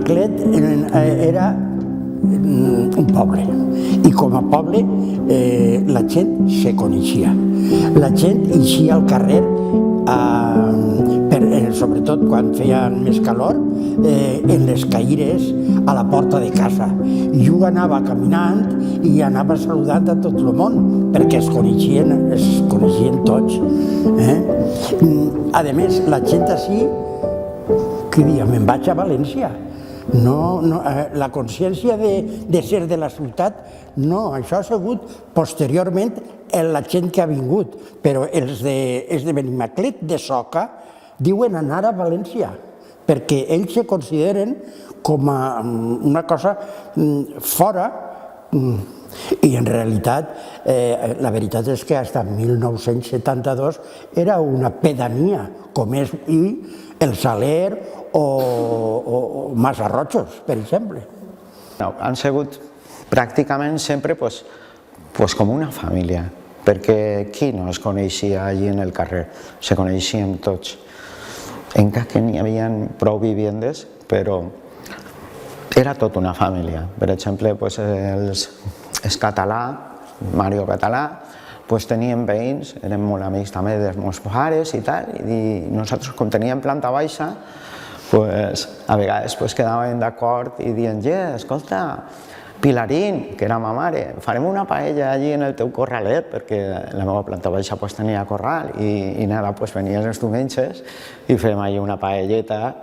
Benimaclet era un poble, i com a poble la gent se coneixia. La gent eixia al carrer, sobretot quan feia més calor, en les caires a la porta de casa. Jo anava caminant i anava saludant a tot el món, perquè es coneixien tots. A més, la gent així, que dia, me'n vaig a València. La consciència de ser de la ciutat, no, això ha sigut posteriorment la gent que ha vingut, però els de Benimaclet, de Soca, diuen anar a València, perquè ells se consideren com a una cosa fora, i en realitat la veritat és que fins al 1972 era una pedania, com és el Saler o Masarrojos, per exemple. Han sigut pràcticament sempre com una família, perquè qui no es coneixia allí en el carrer? Se coneixien tots. Encara que n'hi havia prou vivendes, però era tota una família. Per exemple, els Català, Mario Català, teníem veïns, érem molt amics també dels meus pares i tal, i nosaltres, com teníem planta baixa, a vegades quedàvem d'acord i dient, escolta, Pilarín, que era ma mare, farem una paella allí en el teu corralet, perquè la meva planta baixa tenia corral, i venies els diumenges i fèiem allí una paelleta,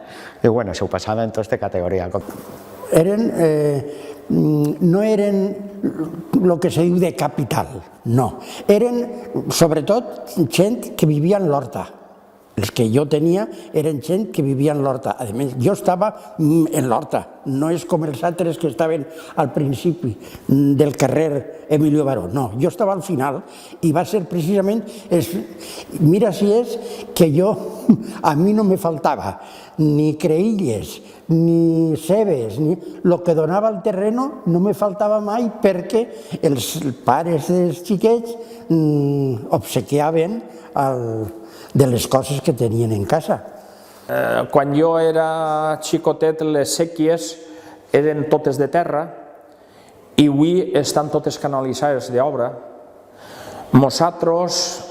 i se ho passaven tots de categoria. No eren el que se diu de capital, no. Eren sobretot gent que vivia en l'horta. Els que jo tenia eren gent que vivia en l'horta. A més, jo estava en l'horta, no és com els altres que estaven al principi del carrer Emilio Baró, no, jo estava al final i va ser precisament, mira si és que a mi no me faltava ni creïlles, ni cebes, el que donava el terreno no me faltava mai perquè els pares dels xiquets obsequiaven de les coses que tenien en casa. Quan jo era xicotet, les séquies eren totes de terra i avui estan totes canalitzades d'obra. Nosaltres,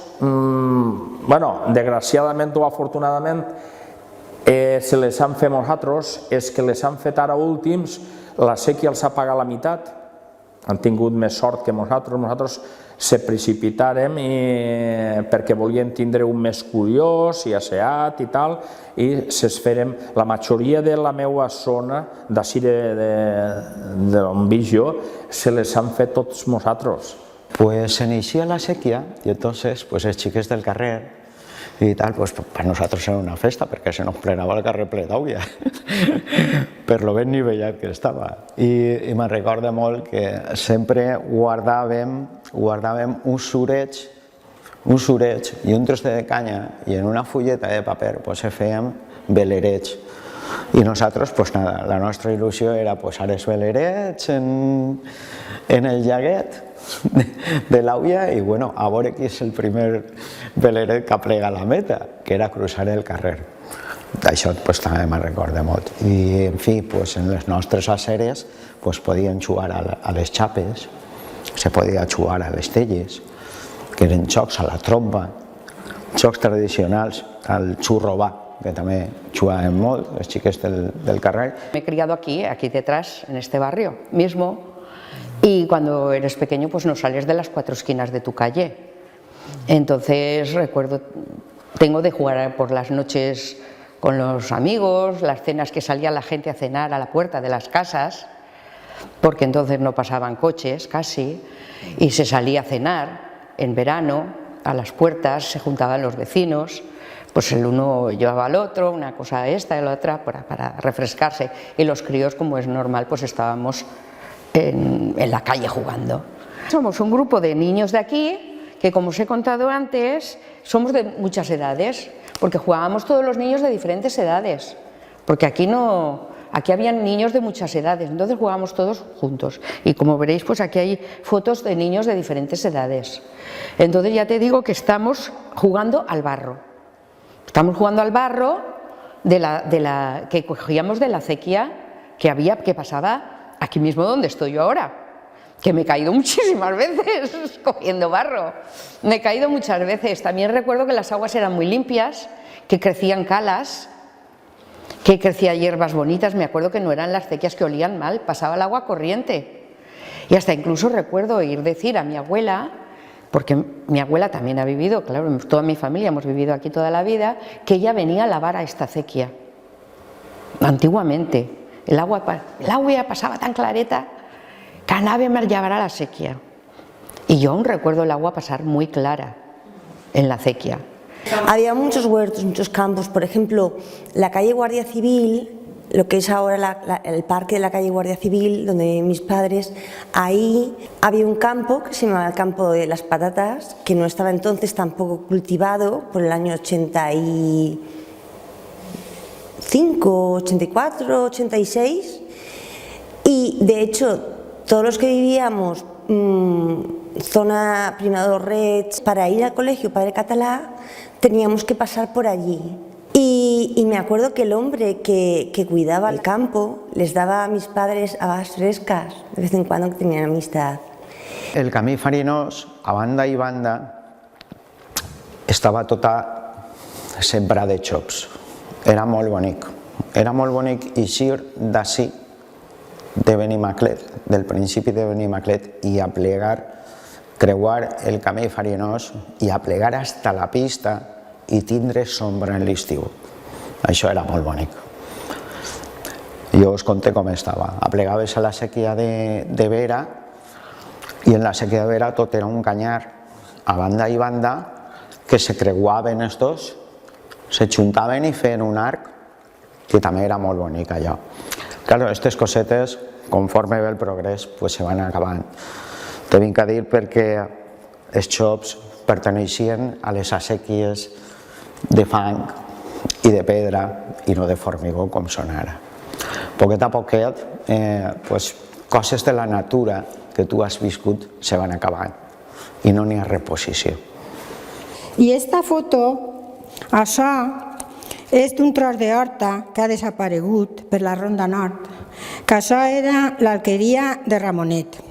desgraciadament o afortunadament, se les han fet nosaltres, és que les han fet ara últims, la séquia els ha pagat la meitat, han tingut més sort que nosaltres se precipitàrem perquè volien tindre un més curiós i asseat i tal, i s'esferem. La majoria de la meva zona, d'ací d'on visc jo, se les han fet tots nosaltres. S'inicia la séquia i entonces els xiquets del carrer i tal, per nosaltres era una festa perquè se nos plenava el carrer ple d'aigua per lo ben nivellat que estava. I me'n recordo molt que sempre guardàvem un sureig i un tros de canya i en una fulleta de paper fèiem velerets. I nosaltres, la nostra il·lusió era posar els velerets en el llaguet de l'auia i a veure qui és el primer veleret que plega la meta, que era cruzar el carrer. D'això també me'n recordo molt. I, en fi, en les nostres aceres podien jugar a les xapes, se podia jugar a les telles, que eren jocs a la trompa, jocs tradicionals, al xurrobà, que també jugaven molt, los xiquets del carrer. Me he criado aquí detrás, en este barrio mismo, y cuando eres pequeño no sales de las cuatro esquinas de tu calle. Entonces recuerdo, tengo de jugar por las noches con los amigos, las cenas que salía la gente a cenar a la puerta de las casas, porque entonces no pasaban coches casi, y se salía a cenar en verano a las puertas, se juntaban los vecinos, el uno llevaba al otro, una cosa esta y la otra para refrescarse, y los críos, como es normal, estábamos en la calle jugando. Somos un grupo de niños de aquí que, como os he contado antes, somos de muchas edades, porque jugábamos todos los niños de diferentes edades, porque aquí habían niños de muchas edades, entonces jugábamos todos juntos, y como veréis aquí hay fotos de niños de diferentes edades. Entonces ya te digo que estamos jugando al barro, que cogíamos de la acequia que pasaba aquí mismo donde estoy yo ahora, que me he caído muchísimas veces cogiendo barro, me he caído muchas veces. También recuerdo que las aguas eran muy limpias, que crecían calas, que crecían hierbas bonitas. Me acuerdo que no eran las acequias que olían mal, pasaba el agua corriente. Y hasta incluso recuerdo oír decir a mi abuela, porque mi abuela también ha vivido, claro, toda mi familia hemos vivido aquí toda la vida, que ella venía a lavar a esta acequia. Antiguamente, el agua pasaba tan clareta que anava a llevar a la sequía. Y yo aún recuerdo el agua pasar muy clara en la acequia. Había muchos huertos, muchos campos. Por ejemplo, la calle Guardia Civil, lo que es ahora el parque de la calle Guardia Civil, donde mis padres, ahí había un campo que se llamaba el campo de las patatas, que no estaba entonces tampoco cultivado, por el año 85, 84, 86, y de hecho todos los que vivíamos zona Primador Reds, para ir al colegio Padre Catalá teníamos que pasar por allí. Y me acuerdo que el hombre que cuidaba el campo les daba a mis padres habas frescas, de vez en cuando, que tenían amistad. El camí farinós, a banda i banda, estava tota sembra de xops. Era molt bonic. Era molt bonic eixir d'ací, de Benimaclet, del principi de Benimaclet, i aplegar, creuar el camí farinós i aplegar hasta la pista i tindre sombra en l'estiu. Això era molt bonic. Jo us conté com estava. Aplegaves a la sèquia de Vera i en la sèquia de Vera tot era un canyar a banda i banda que se creuaven estos, se juntaven i feien un arc que també era molt bonic allò. Claro, aquestes cosetes, conforme ve el progrés, pues se van acabant. Te vinc a dir perquè els xops perteneixien a les acequies de fang i de pedra i no de formigó com són ara. Poquet a poquet, coses de la natura que tu has viscut se van acabant i no n'hi ha reposició. I esta foto, això és d'un tros d'horta que ha desaparegut per la Ronda Nord, que això era l'alqueria de Ramonet.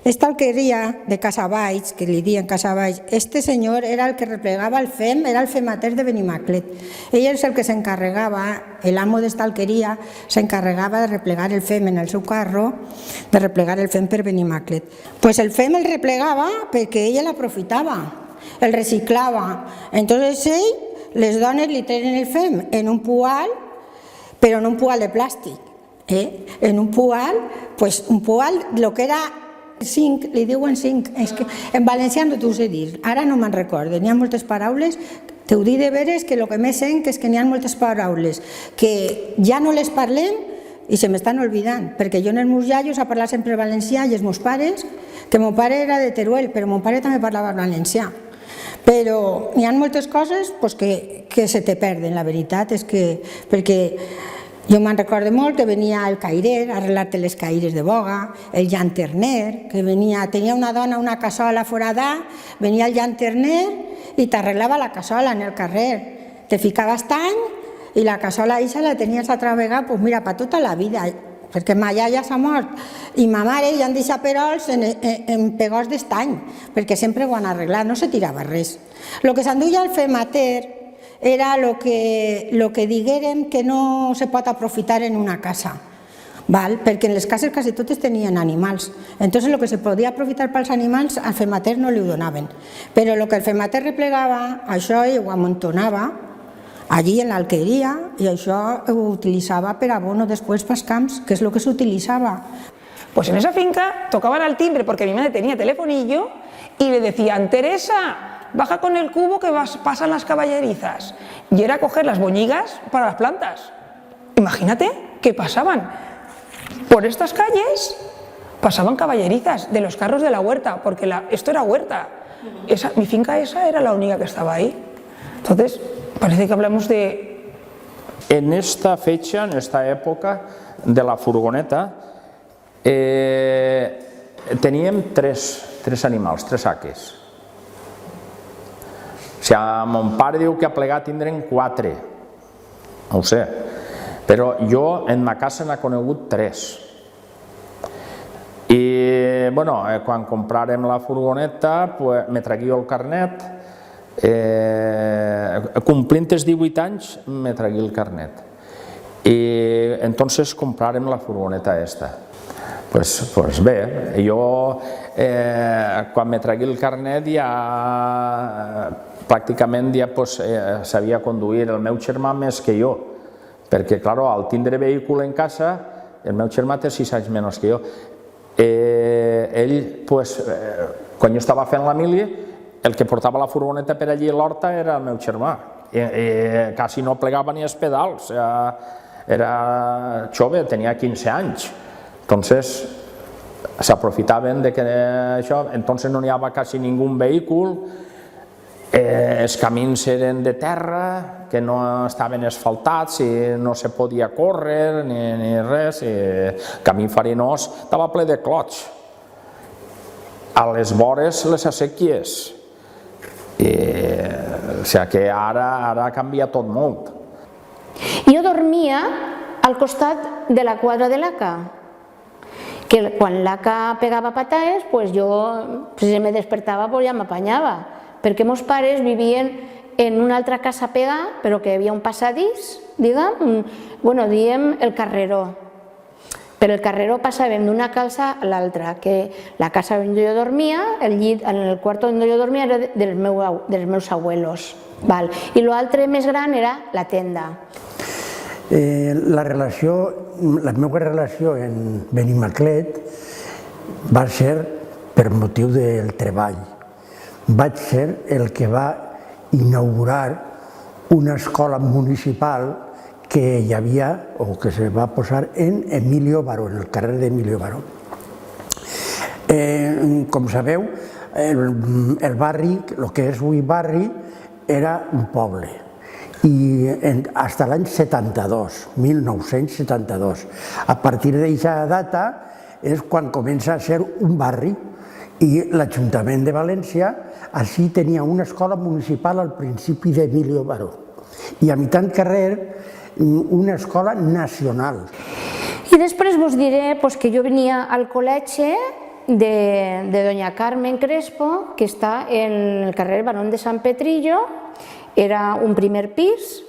Esta alqueria de Casavalls, que li diuen Casavalls, este senyor era el que replegava el fem, era el femater de Benimaclet. Ell és el que s'encarregava, l'amo d'esta alqueria, s'encarregava de replegar el fem en el seu carro, de replegar el fem per Benimaclet. Pues el fem el replegava perquè ella l'aprofitava, el reciclava. Entonces ell, les dones li treien el fem en un pual, però no un pual de plàstic. En un pual, el que era zinc, li diuen zinc, és que en valencià no t'ho sé dir, ara no me'n recordo, n'hi ha moltes paraules, t'ho dic de veres que el que més sent és que n'hi ha moltes paraules que ja no les parlem i se m'estan oblidant, perquè jo en els meus iaios he parlat sempre valencià i els meus pares, que mon pare era de Teruel, però mon pare també parlava valencià. Però n'hi ha moltes coses que se te perden, la veritat és que, perquè jo me'n recordo molt que venia el cairer a arreglar-te les caires de boga, el llanterner, que tenia una dona una cassola forada, venia el llanterner i t'arreglava la cassola en el carrer. Te ficava estany i la cassola eixa la tenies a travegar, doncs mira, per tota la vida, perquè ma iaia s'ha mort i ma mare ja han deixat perols en pegots d'estany, perquè sempre ho han arreglat, no se tirava res. El que s'enduia el femater era el que diguérem que no se pot aprofitar en una casa, perquè en les cases quasi totes tenien animals, entonces el que se podia aprofitar pels animals al femater no li ho donaven, però el que el femater replegava, això ho amuntonava allí en l'alqueria i això ho utilitzava per abono després pels camps, que és el que s'utilitzava. Pues en esa finca tocaban al timbre porque mi madre tenía telefonillo y le decían: Teresa, baja con el cubo que pasan las caballerizas. Y era coger las boñigas para las plantas. Imagínate que pasaban por estas calles, pasaban caballerizas de los carros de la huerta, porque esto era huerta. Mi finca esa era la única que estaba ahí. Entonces, parece que hablamos de... En esta fecha, en esta època de la furgoneta, teníem tres animals, tres saques. O sigui, mon pare diu que a plegar tindrem 4, no ho sé. Però jo en ma casa n'he conegut 3. I bueno, quan compràrem la furgoneta me tragué el carnet, complint els 18 anys me tragué el carnet. I entonces compràrem la furgoneta esta. Pues bé, jo quan me tragué el carnet ja pràcticament ja sabia conduir el meu germà més que jo, perquè clar, al tindre vehicle en casa, el meu germà té 6 anys menys que jo. Ell, quan jo estava fent la mili, el que portava la furgoneta per allí a l'horta era el meu germà, quasi no plegava ni els pedals, era jove, tenia 15 anys. Entonces s'aprofitaven de que això, entonces no n'hi havia quasi ningú vehicle, els camins eren de terra, que no estaven asfaltats i no se podia córrer ni res, el camí farinós estava ple de clots. A les vores les acequies, o sigui que ara ha canviat tot molt. Jo dormia al costat de la quadra de l'ACA, que quan l'ACA pegava patades, jo, si me despertava, ja m'apanyava, perquè meus pares vivien en una altra casa pegada, però que hi havia un passadís, diguem, el carreró. Per el carreró passàvem d'una casa a l'altra, que la casa on jo dormia, el llit, en el quart on jo dormia era dels meus abuelos, i l'altre més gran era la tenda. La meva relació en Benimaclet va ser per motiu del treball. Vaig ser el que va inaugurar una escola municipal que hi havia, o que se va posar en Emilio Baró, en el carrer d'Emilio Baró. Com sabeu, el barri, el que és avui barri, era un poble. I fins l'any 1972. A partir d'aquesta data és quan comença a ser un barri i l'Ajuntament de València així tenia una escola municipal al principi d'Emilio Baró i a mitjan carrer una escola nacional. I després vos diré que jo venia al col·legi de doña Carmen Crespo, que està en el carrer Barón de San Petrillo. Era un primer pis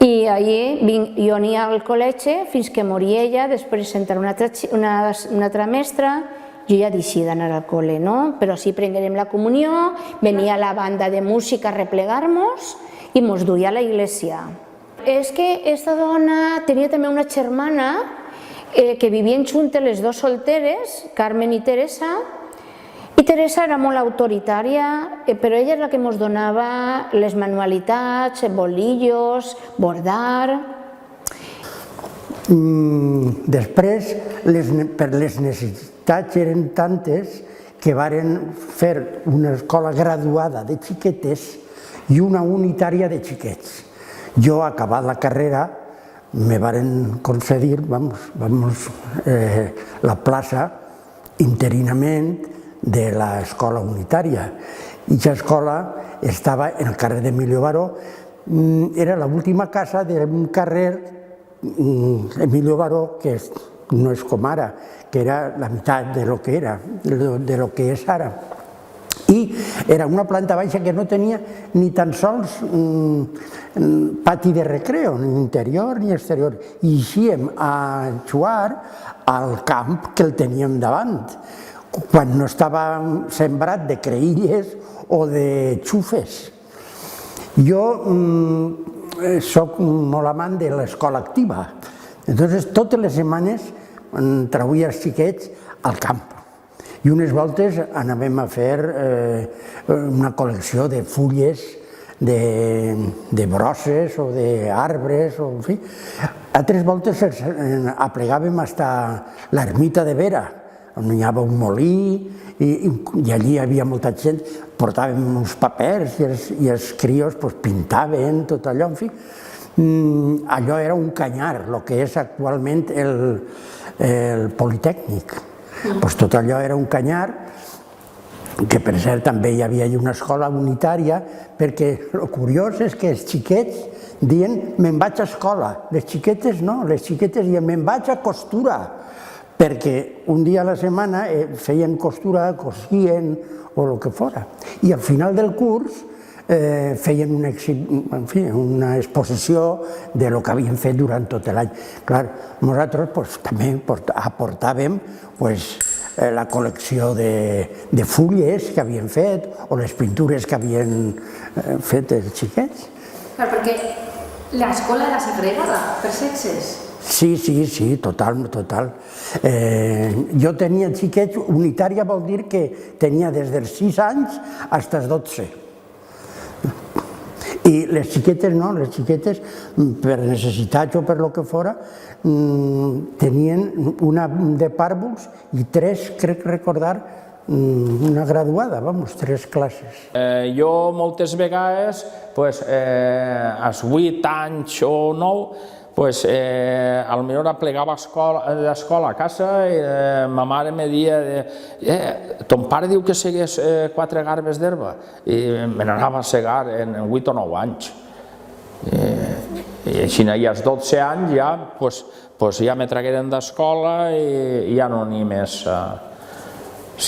i allí jo ania al col·legi fins que moria ella, després entra una altra mestra, jo ja deixia d'anar al col·le, però sí prenguérem la comunió, venia la banda de música a replegar-nos i mos duia a la iglesia. És que aquesta dona tenia també una germana que vivien juntes les dues solteres, Carmen i Teresa, i Teresa era molt autoritària, però ella és la que ens donava les manualitats, bolillos, bordar. Després, per les necessitats eren tantes que varen fer una escola graduada de xiquetes i una unitària de xiquets. Jo, acabat la carrera, me varen concedir la plaça interinament de l'escola unitària. I aquesta escola estava en el carrer d'Emilio Baró, era l'última casa d'un carrer Emilio Baró, que no és com ara, que era la meitat de lo que era, de lo que és ara. I era una planta baixa que no tenia ni tan sols pati de recreo, ni interior ni exterior. I eixíem a jugar al camp que el teníem davant, quan no estava sembrat de creïlles o de xufes. Jo soc molt amant de l'escola activa, llavors totes les setmanes trauia els xiquets al camp i unes voltes anàvem a fer una col·lecció de fulles, de brosses o d'arbres, en fi. Altres voltes aplegàvem fins a l'ermita de Vera, on hi havia un molí i allí hi havia molta gent, portàvem uns papers i els crios pintaven tot allò, en fi. Allò era un canyar, el que és actualment el Politècnic. Tot allò era un canyar que per cert també hi havia una escola unitària, perquè el curiós és que els xiquets diuen me'n vaig a escola, les xiquetes no, les xiquetes diuen me'n vaig a costura, perquè un dia a la setmana feien costura, cosien o el que fora, i al final del curs feien una exposició de lo que havien fet durant tot l'any. Clar, nosaltres també aportàvem la col·lecció de fulles que havien fet o les pintures que havien fet els xiquets. Clar, perquè l'escola era segregada per sexes. Sí, total. Jo tenia xiquets, unitària vol dir que tenia des dels 6 anys fins als 12. I les xiquetes no, les xiquetes per necessitats o per lo que fora tenien una de pàrvuls i 3, crec recordar, una graduada, 3 classes. Jo moltes vegades, als 8 anys o 9, potser aplegava l'escola a casa i ma mare me deia ton pare diu que segués 4 garbes d'herba i me n'anava a segar en 8 o 9 anys i així als 12 anys ja me tragueren d'escola i ja no n'hi més.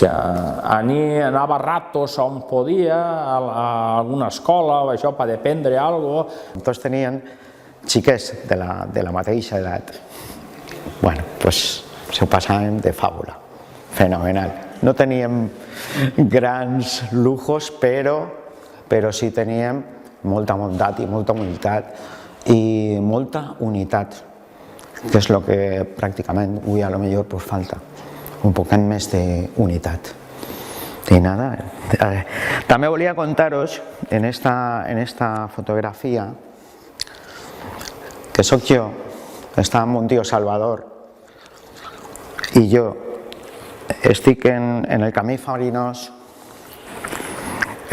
Anava a ratos on podia, a alguna escola, això per aprendre alguna cosa. Tots tenien xiquets de la mateixa edat. Bueno, doncs s'ho passàvem de fàbula, fenomenal. No teníem grans lujos, però sí teníem molta bondat i molta humilitat i molta unitat, que és el que pràcticament avui a lo millor falta, un poquet més d'unitat. I nada, també volia contar-vos en esta fotografia que sóc jo, està amb un tio Salvador i jo estic en el camí farinós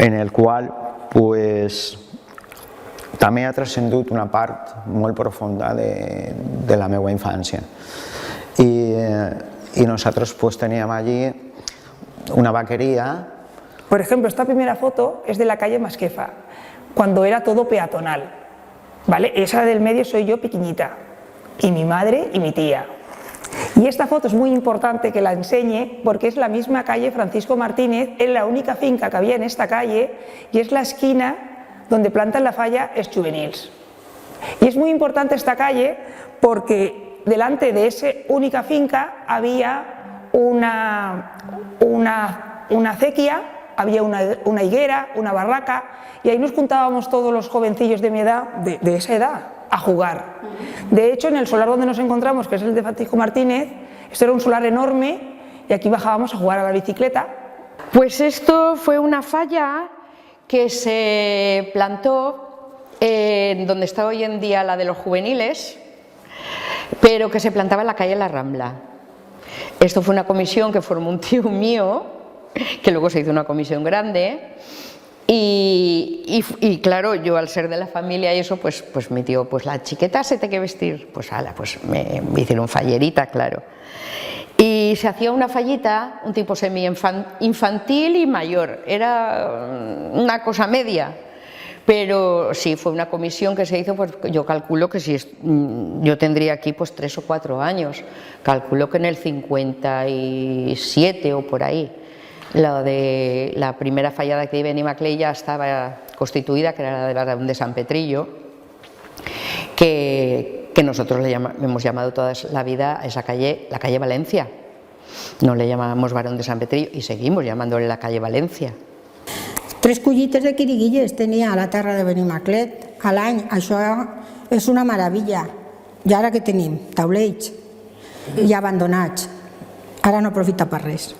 en el qual també ha transcendut una part molt profunda de la meva infància i nosaltres teníem allí una vaquería. Por ejemplo, esta primera foto es de la calle Masquefa, cuando era todo peatonal. ¿Vale? Esa del medio soy yo pequeñita, y mi madre y mi tía. Y esta foto es muy importante que la enseñe porque es la misma calle Francisco Martínez, es la única finca que había en esta calle y es la esquina donde plantan la falla Els Juvenils. Y es muy importante esta calle porque delante de esa única finca había una acequia, había una higuera, una barraca, y ahí nos juntábamos todos los jovencillos de mi edad, de esa edad, a jugar. De hecho, en el solar donde nos encontramos, que es el de Francisco Martínez, esto era un solar enorme y aquí bajábamos a jugar a la bicicleta. Pues esto fue una falla que se plantó en donde está hoy en día la de los juveniles, pero que se plantaba en la calle La Rambla. Esto fue una comisión que formó un tío mío, que luego se hizo una comisión grande. Y claro, yo al ser de la familia y eso, pues mi tío, la chiqueta se tiene que vestir, me hicieron fallerita, claro. Y se hacía una fallita, un tipo semi-infantil y mayor, era una cosa media. Pero sí, fue una comisión que se hizo, yo calculo que si yo tendría aquí 3 o 4 años, calculo que en el 57 o por ahí. La primera falla de aquí de Benimaclet ya estaba constituida, que era la de Barón de San Petrillo, que nosotros hemos llamado toda la vida a esa calle la calle Valencia. No le llamábamos Barón de San Petrillo y seguimos llamándole la calle Valencia. 3 collites de quiriguilles tenia a la terra de Benimaclet a l'any. Això és una meravella. I ara què tenim? Taulells i abandonats. Ara no aprofita per res.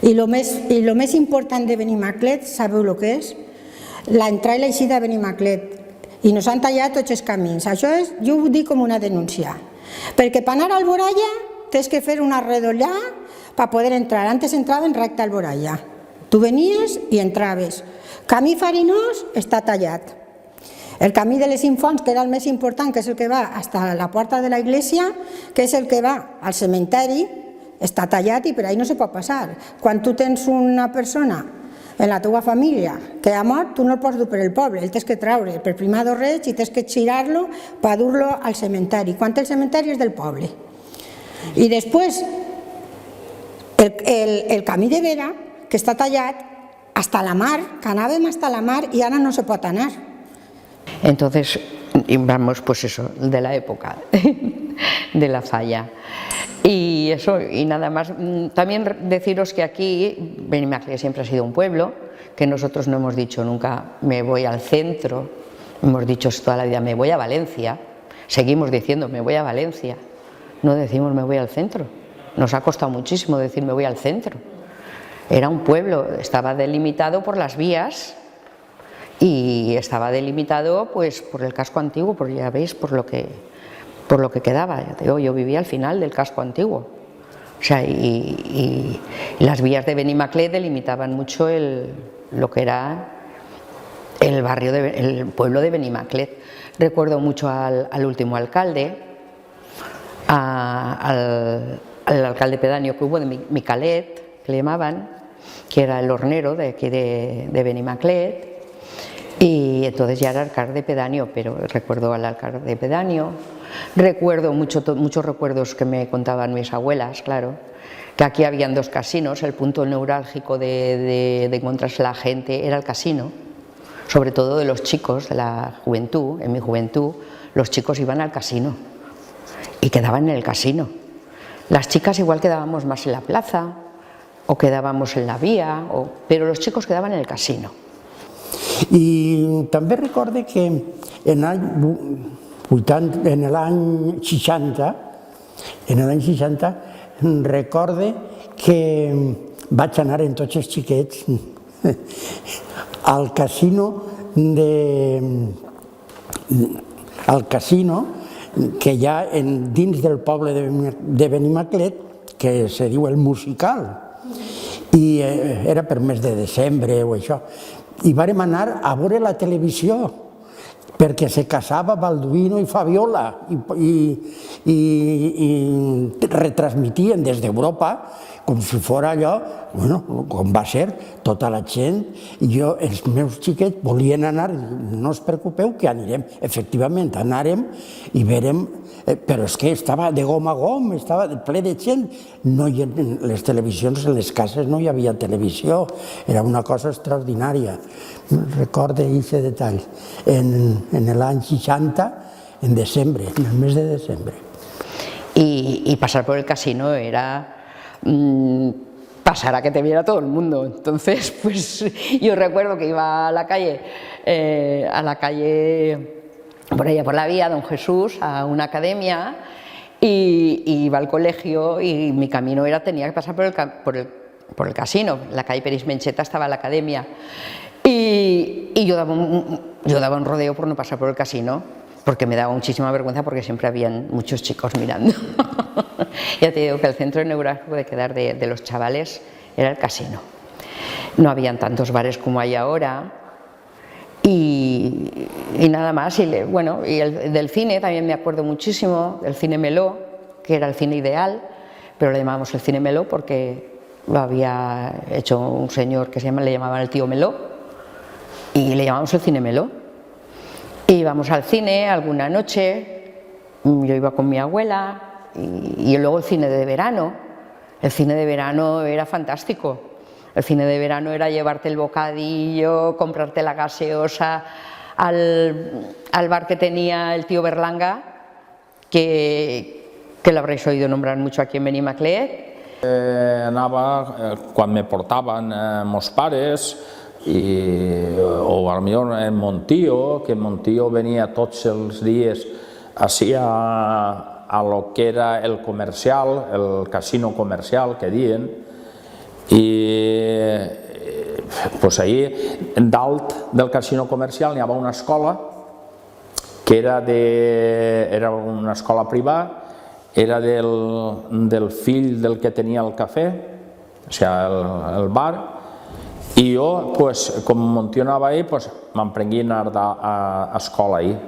I el més important de Benimaclet, sabeu el que és? L'entrada i l'eixida de Benimaclet. I nos han tallat tots els camins. Això és, jo ho dic com una denúncia. Perquè per anar a Alboraya tens que fer una redollà per poder entrar. Antes entraven recte a Alboraya. Tu venies i entraves. Camí farinós està tallat. El camí de les Infants, que era el més important, que és el que va fins a la porta de la iglesia, que és el que va al cementeri, està tallat i per ahí no se pot passar. Quan tu tens una persona en la teva família que ha mort, tu no el pots dur per el poble, el tens que treure per Primar de Reig i tens que girar-lo per dur-lo al cementeri, quan el cementeri és del poble. I després el camí de Vera, que està tallat hasta la mar, que anàvem hasta la mar i ara no se pot anar. Entonces, vamos, pues eso, de la época de la falla. Y eso, y nada más. También deciros que aquí, Benimaclet siempre ha sido un pueblo, que nosotros no hemos dicho nunca me voy al centro, hemos dicho toda la vida me voy a Valencia, seguimos diciendo me voy a Valencia, no decimos me voy al centro. Nos ha costado muchísimo decir me voy al centro. Era un pueblo, estaba delimitado por las vías y estaba delimitado pues por el casco antiguo, porque ya veis por lo que quedaba. Yo vivía al final del casco antiguo. O sea, y las vías de Benimaclet delimitaban mucho lo que era el barrio, el pueblo de Benimaclet. Recuerdo mucho al último alcalde, al alcalde pedáneo que hubo de Micalet, que le llamaban, que era el hornero de aquí de Benimaclet, y entonces ya era alcalde pedáneo, pero recuerdo al alcalde pedáneo. Recuerdo muchos recuerdos que me contaban mis abuelas, claro, que aquí habían dos casinos, el punto neurálgico de encontrarse la gente era el casino, sobre todo de los chicos, de la juventud. En mi juventud los chicos iban al casino y quedaban en el casino. Las chicas igual quedábamos más en la plaza o quedábamos en la vía, pero los chicos quedaban en el casino. I també recorde que en l'any 60, recorde que vaig anar amb tots els xiquets al casino que hi ha dins del poble de Benimaclet, que se diu el Musical, i era per mes de desembre o això, i vàrem anar a veure la televisió perquè se casava Balduino i Fabiola i retransmitien des d'Europa com si fos allò, com va ser, tota la gent. Els meus xiquets volien anar, no us preocupeu que anirem. Efectivament, anàrem i verem, però és que estava de gom a gom, estava ple de gent. Les televisions, en les cases no hi havia televisió, era una cosa extraordinària. Recorde aquest detall. En l'any 60, en desembre, en el mes de desembre. Y pasar por el casino era pasar a que te viera todo el mundo. Entonces, pues yo recuerdo que iba a la calle, por allá por la vía Don Jesús, a una academia, y iba al colegio y mi camino tenía que pasar por el casino. En la calle Peris Mencheta estaba la academia y yo daba un rodeo por no pasar por el casino, porque me daba muchísima vergüenza, porque siempre habían muchos chicos mirando. Ya te digo que el centro neurálgico de quedar de los chavales era el casino. No habían tantos bares como hay ahora y nada más. Y del cine también me acuerdo muchísimo, del cine Meló, que era el cine ideal, pero le llamábamos el cine Meló porque lo había hecho un señor que le llamaban el tío Meló, y le llamamos el cine Meló. Y íbamos al cine alguna noche, yo iba con mi abuela, y luego el cine de verano. El cine de verano era fantástico. El cine de verano era llevarte el bocadillo, comprarte la gaseosa al bar que tenía el tío Berlanga, que lo habréis oído nombrar mucho aquí en Benimaclet. Anava quan me portaven mos pares, o potser en Montío, que en Montío venia tots els dies a lo que era el comercial, el casino comercial que diuen, i pues ahí dalt del casino comercial hi havia una escola que era una escola privada, era del fill del que tenia el cafè, o sigui el bar, i jo, com Montío anava ahí, m'emprenguia anar a escola ahí.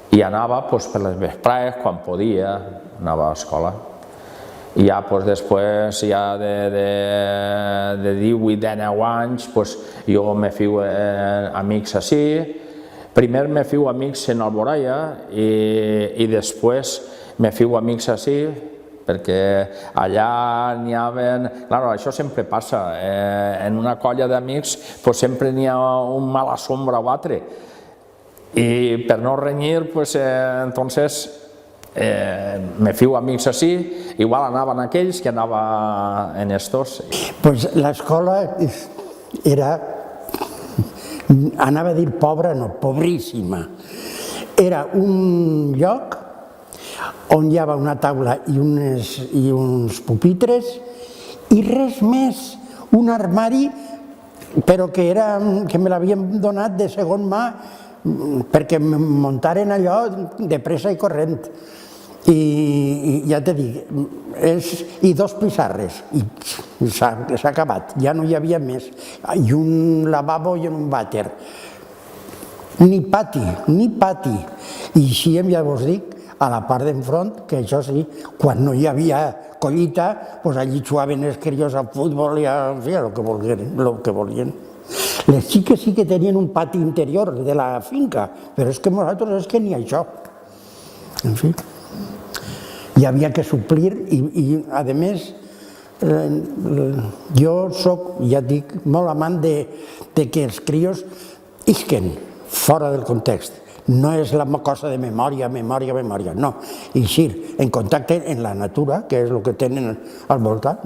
I anava per les vesprades, quan podia, anava a escola. I ja després, ja de 18-19 anys, jo me fiu amics així. Primer me fiu amics en Alboraia i després me fiu amics així, perquè allà n'hi havia... Clar, això sempre passa, en una colla d'amics sempre n'hi ha un mala sombra o altre, i per no renyir, entonces me fiu amics així, igual anaven aquells que anava en estos. Pues l'escola era, anava a dir pobra, no, pobríssima. Era un lloc on hi havia una taula i uns pupitres i res més, un armari, però que me l'havien donat de segon mà perquè em muntaren allò de pressa i corrent. I ja te dic, i 2 pissarres, i s'ha acabat, ja no hi havia més, i un lavabo i un vàter. Ni pati, i així ja vos dic, a la part d'enfront, que això sí, quan no hi havia collita, allí jugaven els crios al futbol i a el que volien. Les xiques sí que tenien un pati interior de la finca, però és que nosaltres és que ni això. En fi, hi havia que suplir i, a més, jo soc, ja et dic, molt amant de que els crios isquen fora del context. No és la cosa de memòria, no. Eixir en contacte en la natura, que es lo que tienen al voltant.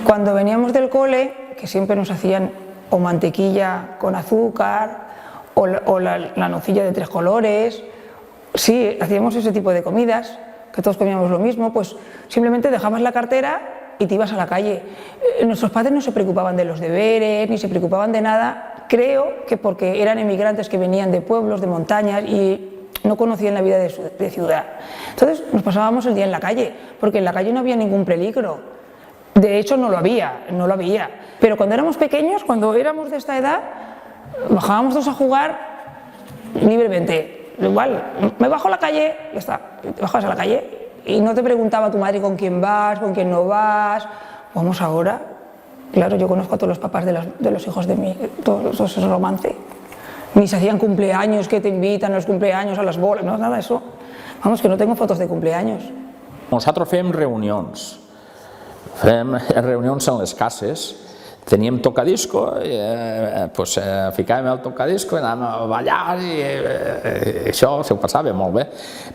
Cuando veníamos del cole, que siempre nos hacían o mantequilla con azúcar o la nocilla de 3 colores, sí, hacíamos ese tipo de comidas, que todos comíamos lo mismo, pues simplemente dejabas la cartera y te ibas a la calle. Nuestros padres no se preocupaban de los deberes, ni se preocupaban de nada. Creo que porque eran emigrantes que venían de pueblos, de montañas y no conocían la vida de ciudad. Entonces nos pasábamos el día en la calle, porque en la calle no había ningún peligro. De hecho no lo había. Pero cuando éramos pequeños, cuando éramos de esta edad, bajábamos todos a jugar libremente. Igual, me bajo a la calle, ya está, te bajabas a la calle y no te preguntaba tu madre con quién vas, con quién no vas. Vamos ahora. Claro, yo conozco a todos los papás de los hijos de todos esos romances. Ni se hacían cumpleaños, que te invitan a los cumpleaños, a las bolas, no, nada de eso. Vamos, que no tengo fotos de cumpleaños. Nosaltres fèiem reunions en les cases, teníem tocadisco, ficàvem el tocadisco, anàvem a ballar i això s'ho passava molt bé.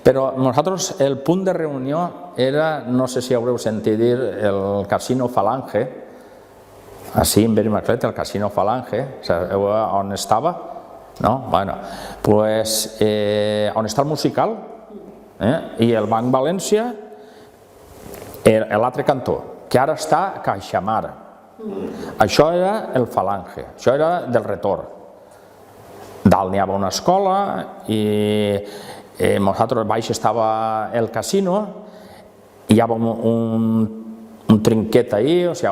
Però nosaltres el punt de reunió era, no sé si haureu sentit dir, el Casino Falange, així en Benimaclet, el Casino Falange, sabeu on estava? No? Bueno, doncs on està el musical i el Banc València, l'altre cantó, que ara està a Caixamar. Això era el Falange, això era del retorn. Dalt n'hi havia una escola i nosaltres baix estava el casino, hi havia un trinquet ahí, o sigui,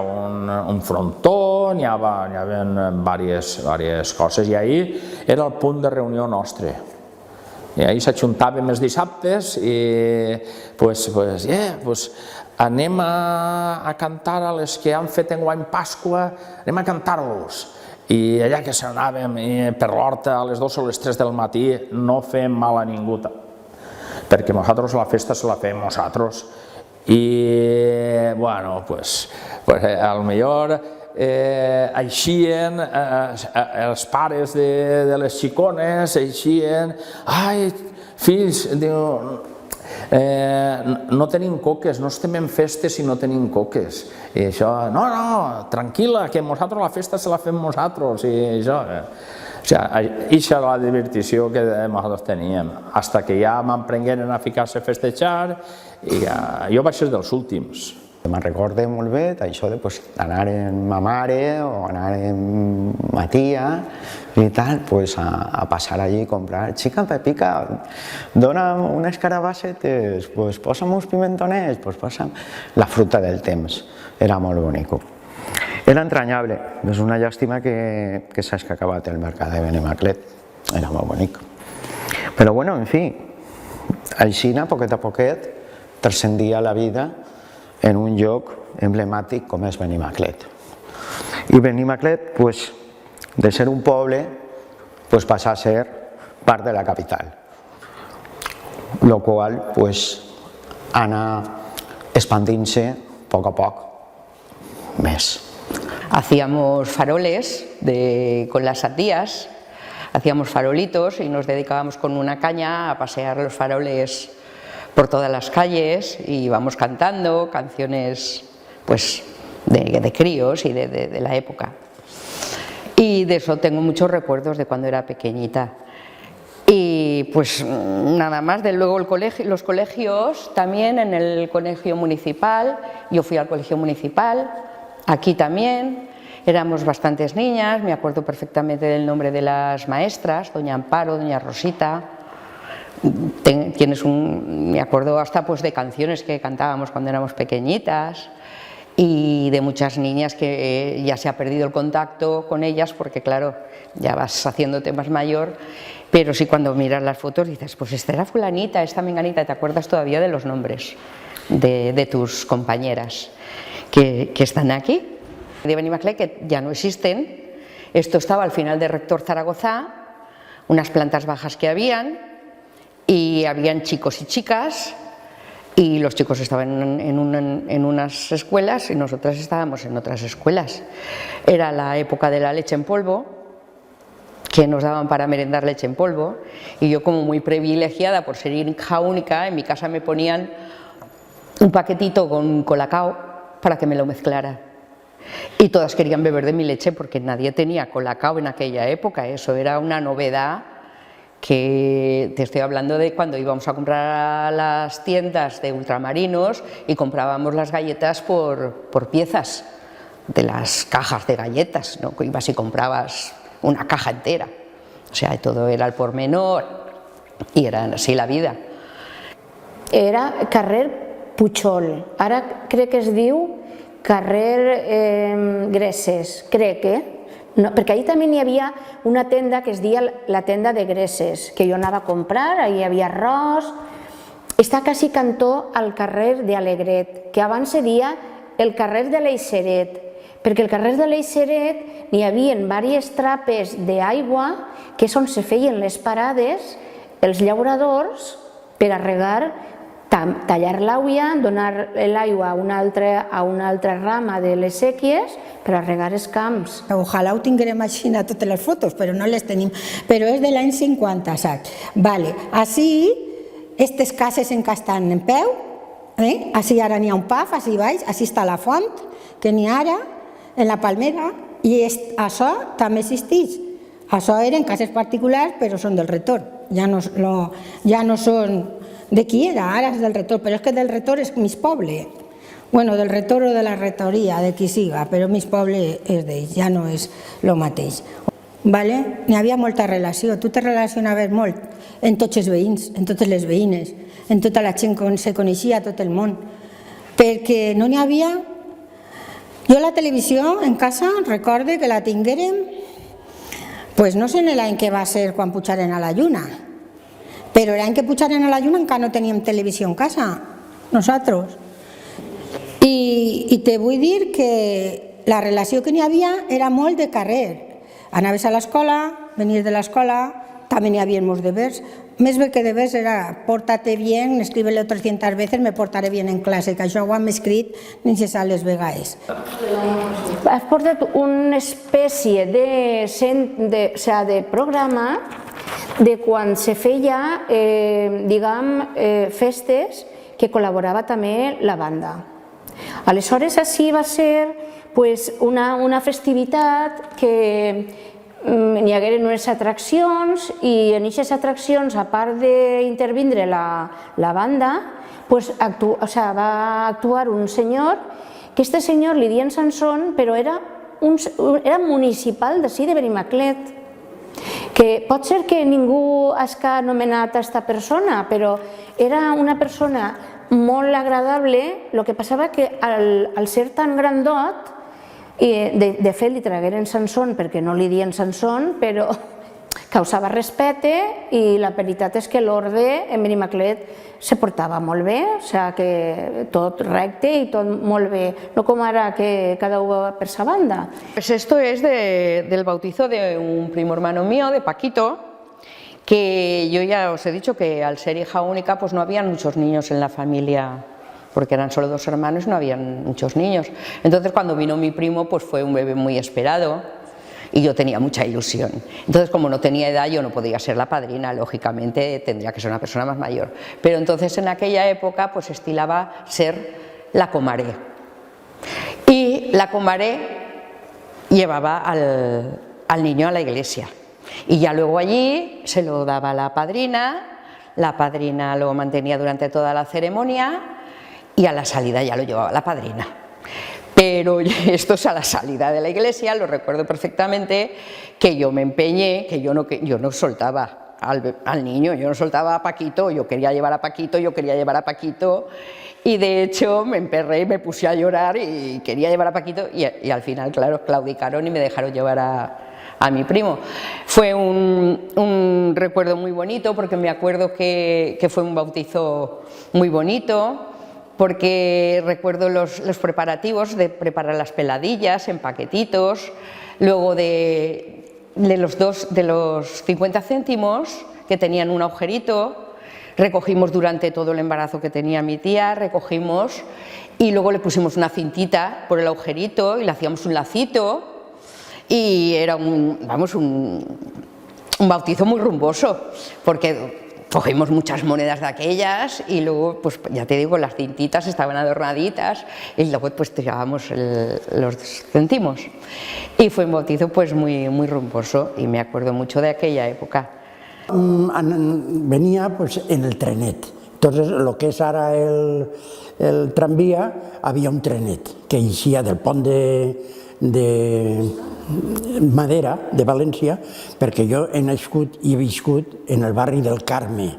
un frontó, n'hi havia diverses coses, i ahí era el punt de reunió nostre. I ahí s'ajuntàvem els dissabtes i anem a cantar a les que han fet enguany Pasqua, anem a cantar-los. I allà que s'anàvem per l'horta a les 2 o les 3 del matí, no fem mal a ningú, perquè nosaltres la festa se la fem nosaltres. I, bueno, potser eixien els pares de les xicones, eixien, ai, fills, no tenim coques, no estem en festes si no tenim coques. I això, no, tranquil·la, que nosaltres la festa se la fem nosaltres, i això. O sigui, això era la divertició que nosaltres teníem, fins que ja m'emprengueren a ficar-se a festejar, i jo vaig ser dels últims. Me'n recordo molt bé això d'anar amb ma mare o anar amb ma tia i tal, a passar allí i comprar. Xica Pepica, dona unes carabassetes, posa'm uns pimentonets, posa'm la fruta del temps. Era molt bonic. Era entranyable. És una llàstima que s'hagi acabat el mercat de Benimaclet. Era molt bonic. Però, bueno, en fi, així, a poquet, transcendia la vida en un lloc emblemàtic com és Benimaclet. I Benimaclet, de ser un poble, passa a ser part de la capital, lo qual ana expandint-se a poc més. Hacíamos faroles con las tías, hacíamos farolitos y nos dedicábamos con una caña a pasear los faroles por todas las calles y íbamos cantando canciones de críos y de la época. Y de eso tengo muchos recuerdos de cuando era pequeñita. Y nada más, de luego los colegios, también en el colegio municipal, yo fui al colegio municipal, aquí también, éramos bastantes niñas, me acuerdo perfectamente del nombre de las maestras, doña Amparo, doña Rosita. Me acuerdo hasta de canciones que cantábamos cuando éramos pequeñitas y de muchas niñas que ya se ha perdido el contacto con ellas porque claro, ya vas haciéndote más mayor, pero sí cuando miras las fotos dices, esta era fulanita, esta menganita, te acuerdas todavía de los nombres de tus compañeras que están aquí. De Benimaclet, que ya no existen, esto estaba al final de Rector Zaragoza, unas plantas bajas que habían, y habían chicos y chicas, y los chicos estaban en unas escuelas y nosotras estábamos en otras escuelas. Era la época de la leche en polvo, que nos daban para merendar leche en polvo, y yo como muy privilegiada por ser hija única, en mi casa me ponían un paquetito con colacao para que me lo mezclara. Y todas querían beber de mi leche porque nadie tenía colacao en aquella época, eso era una novedad. Que te estoy hablando de cuando íbamos a comprar a las tiendas de ultramarinos y comprábamos las galletas por piezas de las cajas de galletas, ¿no? Ibas y comprabas una caja entera, o sea, todo era al por menor y era así la vida. Era carrer Puigol, ara crec que es diu carrer Greses, crec, No, perquè ahir també hi havia una tenda que es deia la tenda de Greses, que jo anava a comprar, ahir hi havia arròs. Està quasi cantó al carrer d'Alegret, que abans se deia el carrer de l'Eixeret, perquè el carrer de l'Eixeret n'hi havia diverses trapes d'aigua, que és on se feien les parades, els llauradors, per a regar, tallar l'auia, donar l'aigua a una altra rama de les séquies per a regar els camps. Ojalà ho tinguem així a totes les fotos, però no les tenim. Però és de l'any 50, saps? Vale. Així, aquestes cases en què estan en peu, així ara n'hi ha un paf, així baix, així està la font, que n'hi ha ara, en la Palmera, i això també existeix. Això eren cases particulars, però són del retorn. Ja no són de qui era, ara és del retorn, però és que del retorn és mig poble. Bueno, del retorn o de la retoria, de qui siga, però mig poble és d'ells, ja no és el mateix. N'hi havia molta relació, tu te relacionaves molt amb tots els veïns, amb totes les veïnes, amb tota la gent que se coneixia a tot el món, perquè no n'hi havia... Jo la televisió en casa recorde que la tinguérem, no sé l'any que va ser quan pujaren a la lluna, però l'any que pujaren a la lluna encara no teníem televisió en casa, nosaltres. I te vull dir que la relació que n'hi havia era molt de carrer. Anaves a l'escola, venies de l'escola, també n'hi havia molts devers. Més bé que devers era pórtate bien, escríbelo 300 veces, me portaré bien en classe, que això ho hem escrit necessàries vegades. Has portat una espècie de programa de quan se feia, festes que col·laborava també la banda. Aleshores, així va ser una festivitat que n'hi hagueren unes atraccions i en aquestes atraccions, a part d'intervindre la banda, va actuar un senyor, que aquest senyor li deien Sansón, però era municipal d'ací de Benimaclet, que pot ser que ningú hagi anomenat aquesta persona, però era una persona molt agradable. El que passava que al ser tan grandot, i de fet li tragueren Sansón perquè no li deien Sansón, però causava respecte i la veritat és que l'ordre en Benimaclet se portava molt bé, o sigui que tot recte i tot molt bé, no com ara que cada uno va per sa banda. Pues esto es del bautizo de un primo hermano mío, de Paquito, que yo ya os he dicho que al ser hija única pues no habían muchos niños en la familia, porque eran solo 2 hermanos y no habían muchos niños. Entonces cuando vino mi primo pues fue un bebé muy esperado y yo tenía mucha ilusión. Entonces como no tenía edad yo no podía ser la padrina, lógicamente tendría que ser una persona más mayor. Pero entonces en aquella época pues estilaba ser la comaré. Y la comaré llevaba al niño a la iglesia. Y ya luego allí se lo daba a la padrina lo mantenía durante toda la ceremonia y a la salida ya lo llevaba la padrina. Pero esto es a la salida de la iglesia, lo recuerdo perfectamente, que yo me empeñé, que yo no soltaba al niño, yo no soltaba a Paquito, yo quería llevar a Paquito, y de hecho me emperré y me puse a llorar y quería llevar a Paquito y al final, claro, claudicaron y me dejaron llevar a mi primo. Fue un recuerdo muy bonito porque me acuerdo que fue un bautizo muy bonito, porque recuerdo los preparativos de preparar las peladillas en paquetitos, luego de los 50 céntimos que tenían un agujerito, recogimos durante todo el embarazo que tenía mi tía, recogimos y luego le pusimos una cintita por el agujerito y le hacíamos un lacito y era un bautizo muy rumboso, porque cogimos muchas monedas de aquellas y luego, pues ya te digo, las cintitas estaban adornaditas y luego pues tirábamos los céntimos. Y fue un bautizo pues muy rumboso y me acuerdo mucho de aquella época. Venía pues en el trenet. Entonces lo que es ahora el tranvía, había un trenet que eixia del pont de Madera, de València, perquè jo he nascut i he viscut en el barri del Carme.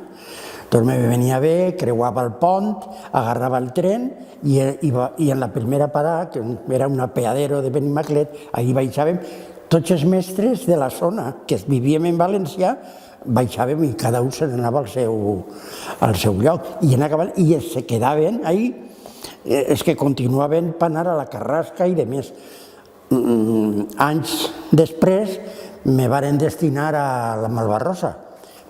Doncs me venia bé, creuava el pont, agarrava el tren i en la primera parada, que era un apeadero de Benimaclet, ahí baixàvem tots els mestres de la zona que vivíem en València, baixàvem i cada un se n'anava al seu lloc i se quedaven ahí, és que continuaven per anar a la Carrasca i de més. Anys després me varen destinar a la Malvarrosa.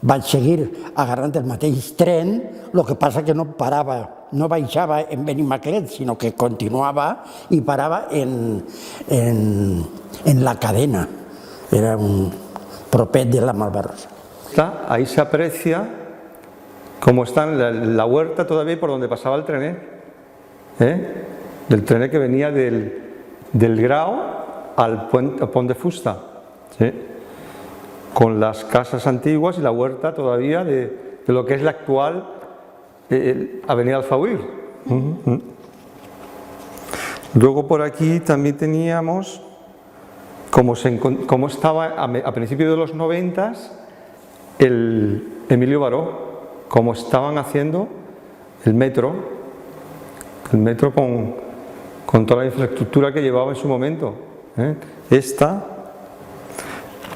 Vaig seguir agarrant el mateix tren, el que passa que no parava, no baixava en Benimaclet, sinó que continuava i parava en la cadena. Era un propet de la Malvarrosa. Ahí se aprecia cómo está la huerta todavía por donde pasaba el trenet, del trenet que venía del Grau al Pont de Fusta, ¿sí? Con las casas antiguas y la huerta todavía de lo que es la actual Avenida Alfauir. Luego por aquí también teníamos cómo estaba a principios de los 90 el Emilio Baró, cómo estaban haciendo el metro con toda la infraestructura que llevaba en su momento.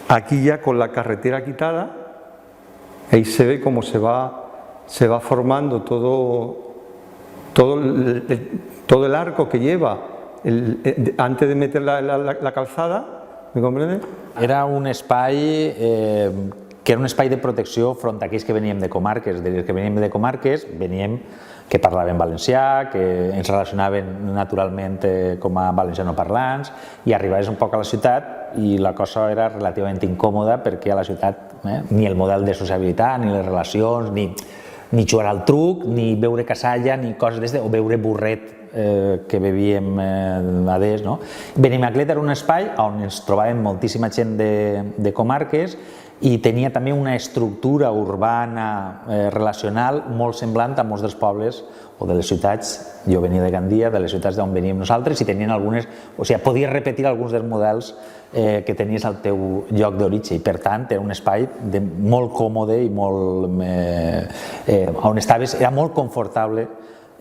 Aquí ya con la carretera quitada, ahí se ve cómo se va formando todo el arco que lleva antes de meter la calzada, ¿me comprende? Era un espai que era un espai de protecció front a aquells que veníem de comarques. Des que veníem de comarques, veníem que parlaven valencià, que ens relacionaven naturalment com a valencianoparlants, i arribaves un poc a la ciutat i la cosa era relativament incòmoda perquè a la ciutat ni el model de sociabilitat, ni les relacions, ni jugar al truc, ni beure casalla, ni coses d'aquestes, o beure burret que bevíem a des. Benimaclet era un espai on ens trobàvem moltíssima gent de comarques i tenia també una estructura urbana relacional molt semblant a molts dels pobles o de les ciutats. Jo venia de Gandia, de les ciutats d'on veníem nosaltres, i tenien algunes, o sigui, podies repetir alguns dels models que tenies al teu lloc d'origen, i per tant era un espai molt còmode i on estaves, era molt confortable,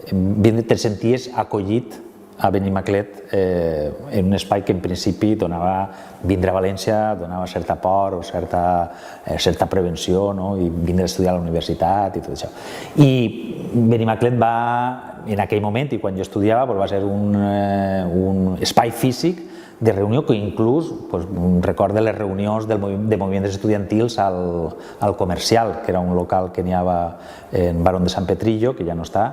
te senties acollit a Benimaclet en un espai que en principi donava, vindre a València donava certa por o certa prevenció, no? I vindre a estudiar a la universitat i tot això. I Benimaclet va, en aquell moment, i quan jo estudiava, va ser un espai físic de reunió que inclús recorda les reunions de moviments estudiantils al Comercial, que era un local que n'hi havia en Barón de San Petrillo, que ja no està,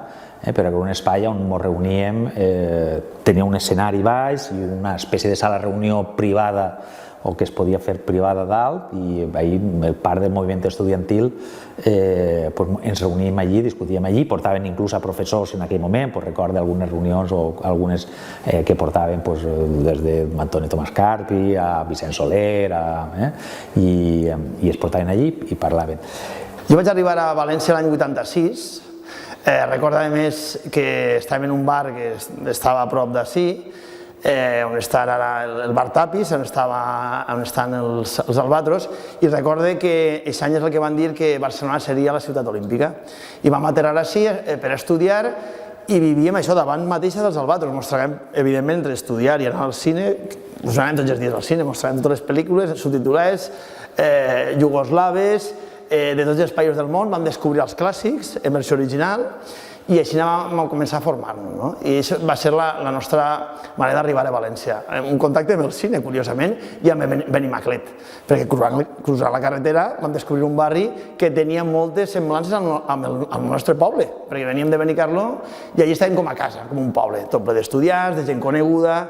però era un espai on ens reuníem, tenia un escenari baix i una espècie de sala de reunió privada o que es podia fer privada dalt, i el part del moviment estudiantil ens reuníem allí, discutíem allí, portaven inclús a professors en aquell moment, recordo algunes reunions o algunes que portaven des de Antoni Tomàs Carpi a Vicent Soler, i es portaven allí i parlaven. Jo vaig arribar a València l'any 86, recordo a més que estàvem en un bar que estava a prop d'ací, on està ara el bar Tapis, on estan els Albatros, i recorde que aquest any és el que van dir que Barcelona seria la ciutat olímpica. I vam aterrar així per estudiar i vivíem això davant mateixa dels Albatros. Ens trobàvem, evidentment, entre estudiar i anar al cine, ens anàvem tots els dies al cine, ens trobàvem totes les pel·lícules subtitulades, jugoslaves, de tots els països del món, vam descobrir els clàssics en versió original, i així vam començar a formar-nos. I això va ser la nostra manera d'arribar a València. Un contacte amb el cine, curiosament, i amb Benimaclet, perquè cruzant la carretera vam descobrir un barri que tenia moltes semblances amb el nostre poble, perquè veníem de Benicarló i allí estàvem com a casa, com un poble, tot ple d'estudiants, de gent coneguda,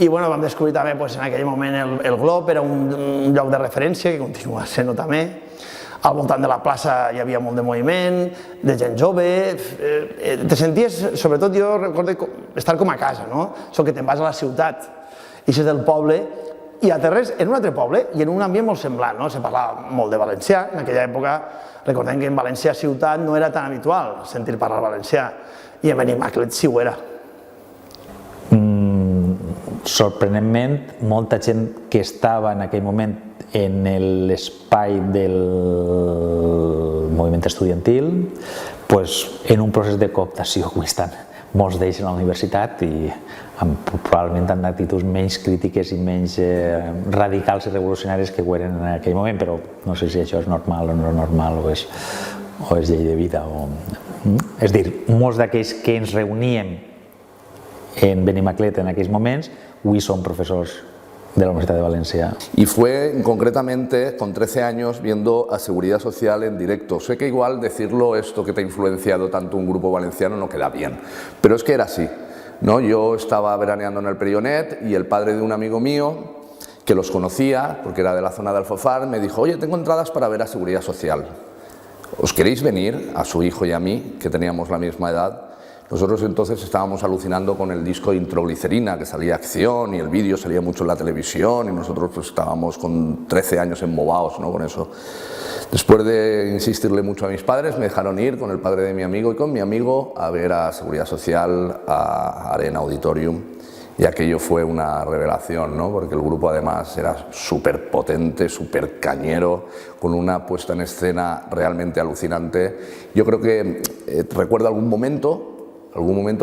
i vam descobrir també en aquell moment el Glob, era un lloc de referència, que continua sent-ho també. Al voltant de la plaça hi havia molt de moviment, de gent jove, te senties, sobretot jo recordo estar com a casa, no? Això que te'n vas a la ciutat, eixes del poble i aterres en un altre poble i en un ambient molt semblant, no? Se parlava molt de valencià, en aquella època recordem que en València ciutat no era tan habitual sentir parlar valencià i en Benimaclet sí ho era. Sorprenentment, molta gent que estava en aquell moment en l'espai del moviment estudiantil, en un procés de cooptació, com estan molts d'ells a la universitat i probablement amb actituds menys crítiques i menys radicals i revolucionàries que ho eren en aquell moment, però no sé si això és normal o no és normal o és llei de vida. És a dir, molts d'aquells que ens reuníem en Benimaclet en aquells moments hoy son profesores de la Universidad de Valencia. Y fue concretamente con 13 años viendo a Seguridad Social en directo. Sé que igual decirlo esto que te ha influenciado tanto un grupo valenciano no queda bien, pero es que era así, ¿no? Yo estaba veraneando en el Prionet y el padre de un amigo mío, que los conocía, porque era de la zona de Alfafar, me dijo: oye, tengo entradas para ver a Seguridad Social. ¿Os queréis venir? A su hijo y a mí, que teníamos la misma edad. Nosotros entonces estábamos alucinando con el disco Introglicerina, que salía acción y el vídeo salía mucho en la televisión y nosotros pues estábamos con 13 años embobados, ¿no? Con eso. Después de insistirle mucho a mis padres, me dejaron ir con el padre de mi amigo y con mi amigo a ver a Seguridad Social, a Arena Auditorium, y aquello fue una revelación, ¿no? Porque el grupo además era súper potente, súper cañero, con una puesta en escena realmente alucinante. Yo creo que recuerdo algún momento,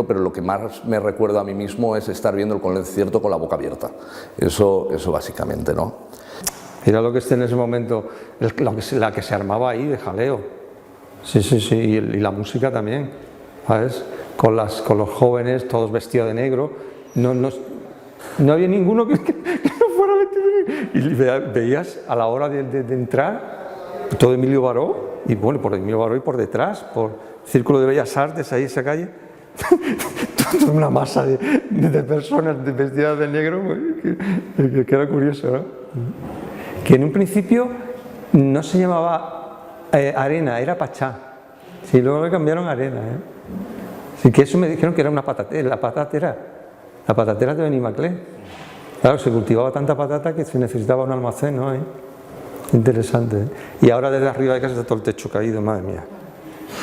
pero lo que más me recuerdo a mí mismo es estar viendo el concierto con la boca abierta. Eso básicamente, ¿no? Era lo que en ese momento, la que se armaba ahí de jaleo. Sí, y la música también, ¿sabes? Con los jóvenes, todos vestidos de negro. No había ninguno que no fuera vestido de negro. Y veías a la hora de entrar todo Emilio Baró, y bueno, por Emilio Baró y por detrás, por Círculo de Bellas Artes, ahí esa calle. Toda una masa de personas vestidas de negro, que era curioso, ¿no? Que en un principio no se llamaba Arena, era Pachá. Sí, luego le cambiaron a Arena, ¿eh? Así que eso me dijeron que era una patatera, la patatera de Benimaclet. Claro, se cultivaba tanta patata que se necesitaba un almacén, ¿no? Interesante, ¿eh? Y ahora desde arriba de casa está todo el techo caído, madre mía.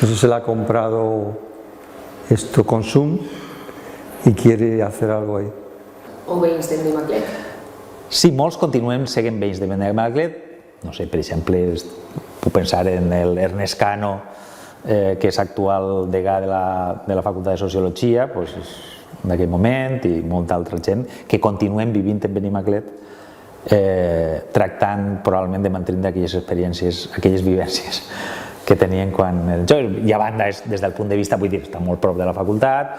Eso se la ha comprado Consum i quiere hacer algo ahí. O veïns de Benimaclet? Sí, molts continuem seguint veïns de Benimaclet. No sé, per exemple, puc pensar en l'Ernest Cano, que és actual degà de la Facultat de Sociologia, d'aquell moment i molta altra gent que continuem vivint en Benimaclet, tractant probablement de mantenir aquelles experiències, aquelles vivències que tenien quan eren joves. I a banda, des del punt de vista, vull dir, està molt prop de la facultat,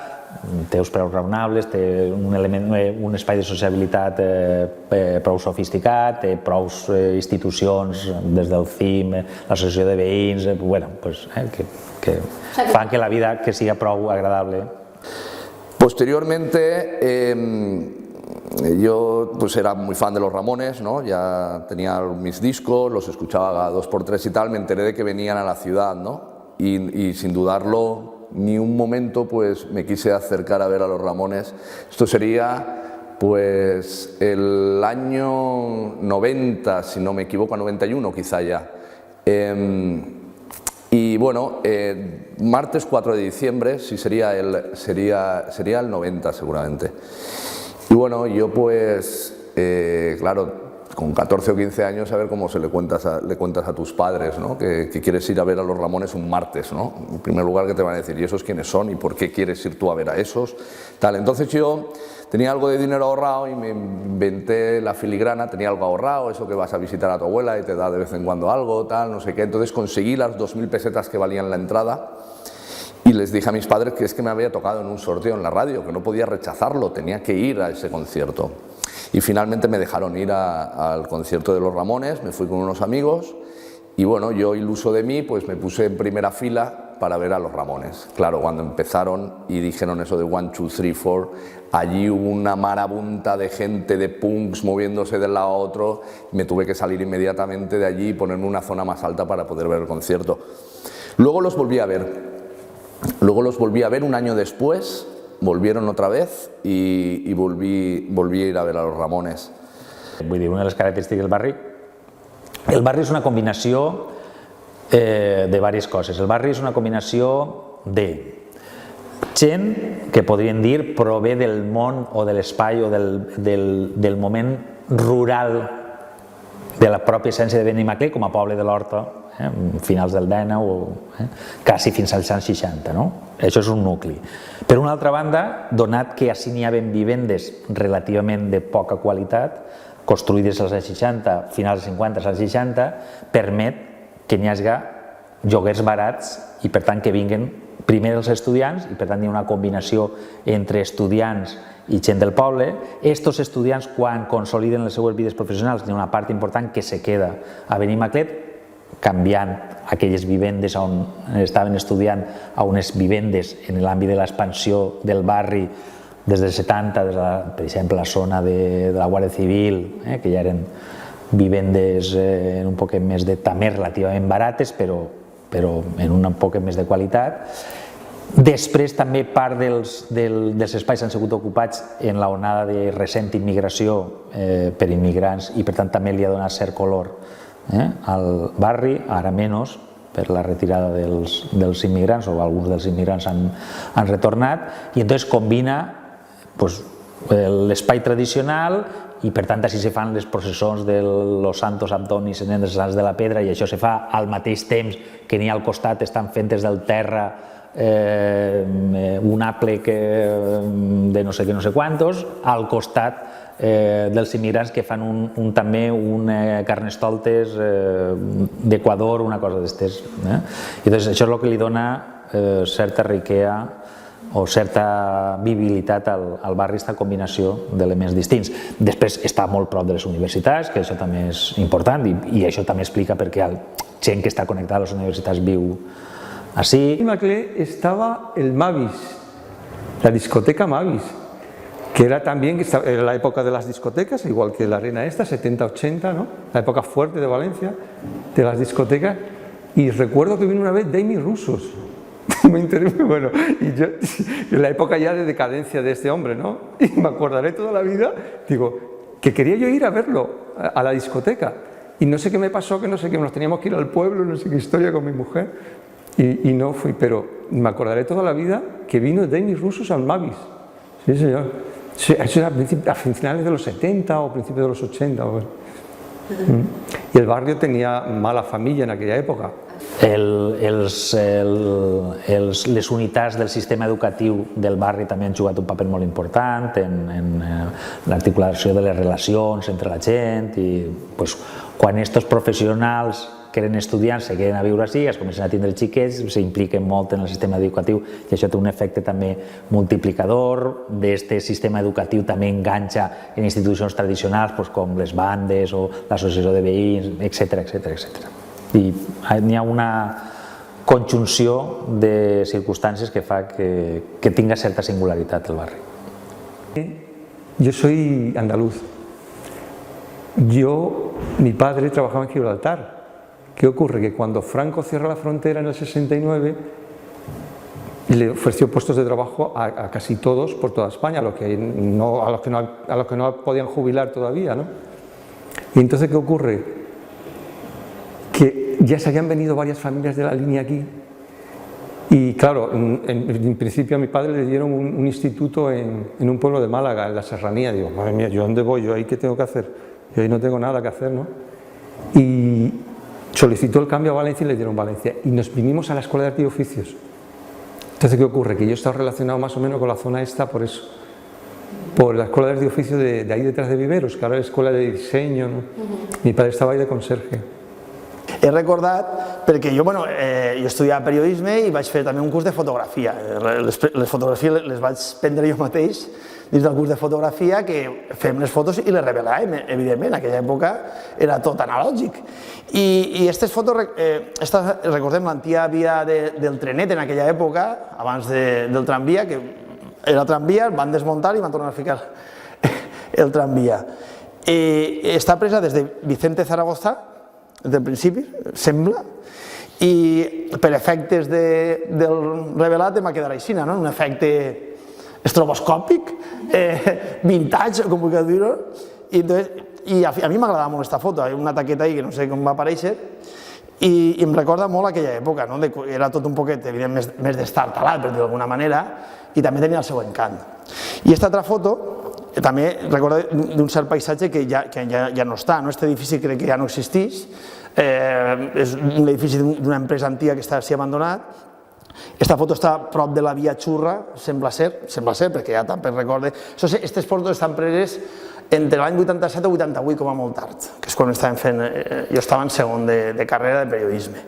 té uns preus raonables, té un espai de sociabilitat prou sofisticat, té prou institucions des del CIM, l'associació de veïns, que fan que la vida que sigui prou agradable. Posteriormente, yo pues era muy fan de los Ramones, ¿no? Ya tenía mis discos, los escuchaba cada 2x3 y tal, me enteré de que venían a la ciudad, ¿no? Y sin dudarlo ni un momento pues me quise acercar a ver a los Ramones. Esto sería pues el año 90, si no me equivoco, 91 quizá ya. Y bueno, martes 4 de diciembre, sí sería el 90 seguramente. Y bueno, yo pues, claro, con 14 o 15 años, a ver cómo le cuentas a tus padres, ¿no? Que quieres ir a ver a los Ramones un martes, ¿no? En primer lugar, que te van a decir, ¿y esos quiénes son? ¿Y por qué quieres ir tú a ver a esos? Tal. Entonces yo tenía algo de dinero ahorrado y me inventé la filigrana, tenía algo ahorrado, eso que vas a visitar a tu abuela y te da de vez en cuando algo, tal, no sé qué. Entonces conseguí las 2000 pesetas que valían la entrada. Y les dije a mis padres que es que me había tocado en un sorteo en la radio, que no podía rechazarlo, tenía que ir a ese concierto. Y finalmente me dejaron ir al concierto de los Ramones, me fui con unos amigos y bueno, yo iluso de mí, pues me puse en primera fila para ver a los Ramones. Claro, cuando empezaron y dijeron eso de 1, 2, 3, 4, allí hubo una marabunta de gente, de punks moviéndose de un lado a otro, me tuve que salir inmediatamente de allí y ponerme en una zona más alta para poder ver el concierto. Luego los volví a ver. Un año después, volvieron otra vez y volví a ir a ver a los Ramones. Vull dir, una de les característiques del barri, el barri és una combinació de diverses coses. El barri és una combinació de gent que podríem dir prové del món o de l'espai o del moment rural de la pròpia essència de Benimaclet com a poble de l'Horta, finals del 19, quasi fins als anys 60. Això és un nucli. Per una altra banda, donat que així n'hi havia vivendes relativament de poca qualitat, construïdes als anys 60, finals dels 50, als 60, permet que n'hi hagi lloguers barats i per tant que vinguin primer els estudiants i per tant hi ha una combinació entre estudiants i gent del poble. Estos estudiants, quan consoliden les seues vides professionals, hi ha una part important que se queda a Benimaclet, canviant aquelles vivendes on estaven estudiant a unes vivendes en l'àmbit de l'expansió del barri des dels 70, per exemple la zona de la Guàrdia Civil, que ja eren vivendes un poc més també relativament barates, però en un poc més de qualitat. Després també part dels espais han sigut ocupats en l'onada de recent immigració per immigrants i per tant també li ha donat cert color al barri, ara menys per la retirada dels immigrants o alguns dels immigrants han retornat i entonces combina l'espai tradicional i per tant així se fan les processons de los santos abdonis en els Sants de la Pedra i això se fa al mateix temps que n'hi ha al costat, estan fentes del terra un àplec de no sé què, no sé quantos, al costat dels immigrants que fan també un carnestoltes d'Equador, una cosa d'estes. Això és el que li dona certa riquesa o certa viabilitat al barri, aquesta combinació d'elements distints. Després està molt prop de les universitats, que això també és important i això també explica per què gent que està connectada a les universitats viu així. En Benimaclet estaba el Mavis, la discoteca Mavis, que era también era la época de las discotecas, igual que la arena esta, 70-80, ¿no? La época fuerte de Valencia, de las discotecas. Y recuerdo que vino una vez Demi Rusos. Me interesó, bueno, y yo, en la época ya de decadencia de este hombre, ¿no? Y me acordaré toda la vida, digo, que quería yo ir a verlo, a la discoteca. Y no sé qué me pasó, que no sé qué, nos teníamos que ir al pueblo, no sé qué historia con mi mujer. Y no fui, pero me acordaré toda la vida que vino Demi Rusos al Mavis. Sí, señor. Eso era a finales de los 70 o principios de los 80. Y el barrio tenía mala familia en aquella época. Les unitats del sistema educatiu del barri també han jugat un paper molt important en l'articulació de les relacions entre la gent i quan aquests professionals que eren estudiants se queden a viure així, es comencen a tindre els xiquets, s'impliquen molt en el sistema educatiu i això té un efecte també multiplicador. D'aquest sistema educatiu també enganxa en institucions tradicionals com les bandes o l'associació de veïns, etc. I hi ha una conjunció de circunstàncies que fa que tinga certa singularitat el barri. Yo soy andaluz. Mi padre trabajaba en Gibraltar. ¿Qué ocurre? Que cuando Franco cierra la frontera en el 69, le ofreció puestos de trabajo a casi todos por toda España, a los que no podían jubilar todavía, ¿no? Y entonces, ¿qué ocurre? Que ya se habían venido varias familias de la línea aquí y claro, en principio a mi padre le dieron un instituto en un pueblo de Málaga, en la Serranía. Digo, madre mía, ¿yo dónde voy? ¿Yo ahí qué tengo que hacer? Yo ahí no tengo nada que hacer, ¿no? Y solicitó el cambio a Valencia y le dieron Valencia y nos vinimos a la Escuela de Arte y Oficios. Entonces, ¿qué ocurre? Que yo he estado relacionado más o menos con la zona esta por eso, por la Escuela de Arte y Oficios de ahí detrás de Viveros, que ahora es Escuela de Diseño, ¿no? Mi padre estava ahí de conserge. He recordat perquè jo estudiava periodisme i vaig fer també un curs de fotografia. Les fotografies les vaig prendre jo mateix dins del curs de fotografia, que fem les fotos i les revelàvem, evidentment, en aquella època era tot analògic. I aquestes fotos, recordem l'antiga via del trenet en aquella època, abans del tramvia, que era tramvia, el van desmuntar i van tornar a ficar el tramvia. Està presa des de Vicente Zaragoza, des del principi, sembla, i per efectes del revelat em va quedar així, un efecte estroboscòpic, vintage, com vulgueu dir-ho, i a mi m'agradava molt aquesta foto, hi ha una taqueta ahí que no sé com va aparèixer, i em recorda molt aquella època, era tot un poquet, evidentment, més destartalat, per dir-ho d'alguna manera, i també tenia el seu encant. I aquesta altra foto també recorda d'un cert paisatge que ja no està, aquest edifici crec que ja no existeix, és un edifici d'una empresa antiga que està així abandonat. Aquesta foto està a prop de la via Xurra, sembla ser, perquè ja també recorde. Aquestes fotos estan preses entre l'any 87 i 88 com a molt tard, que és quan estàvem fent, jo estava en segon de carrera de periodisme.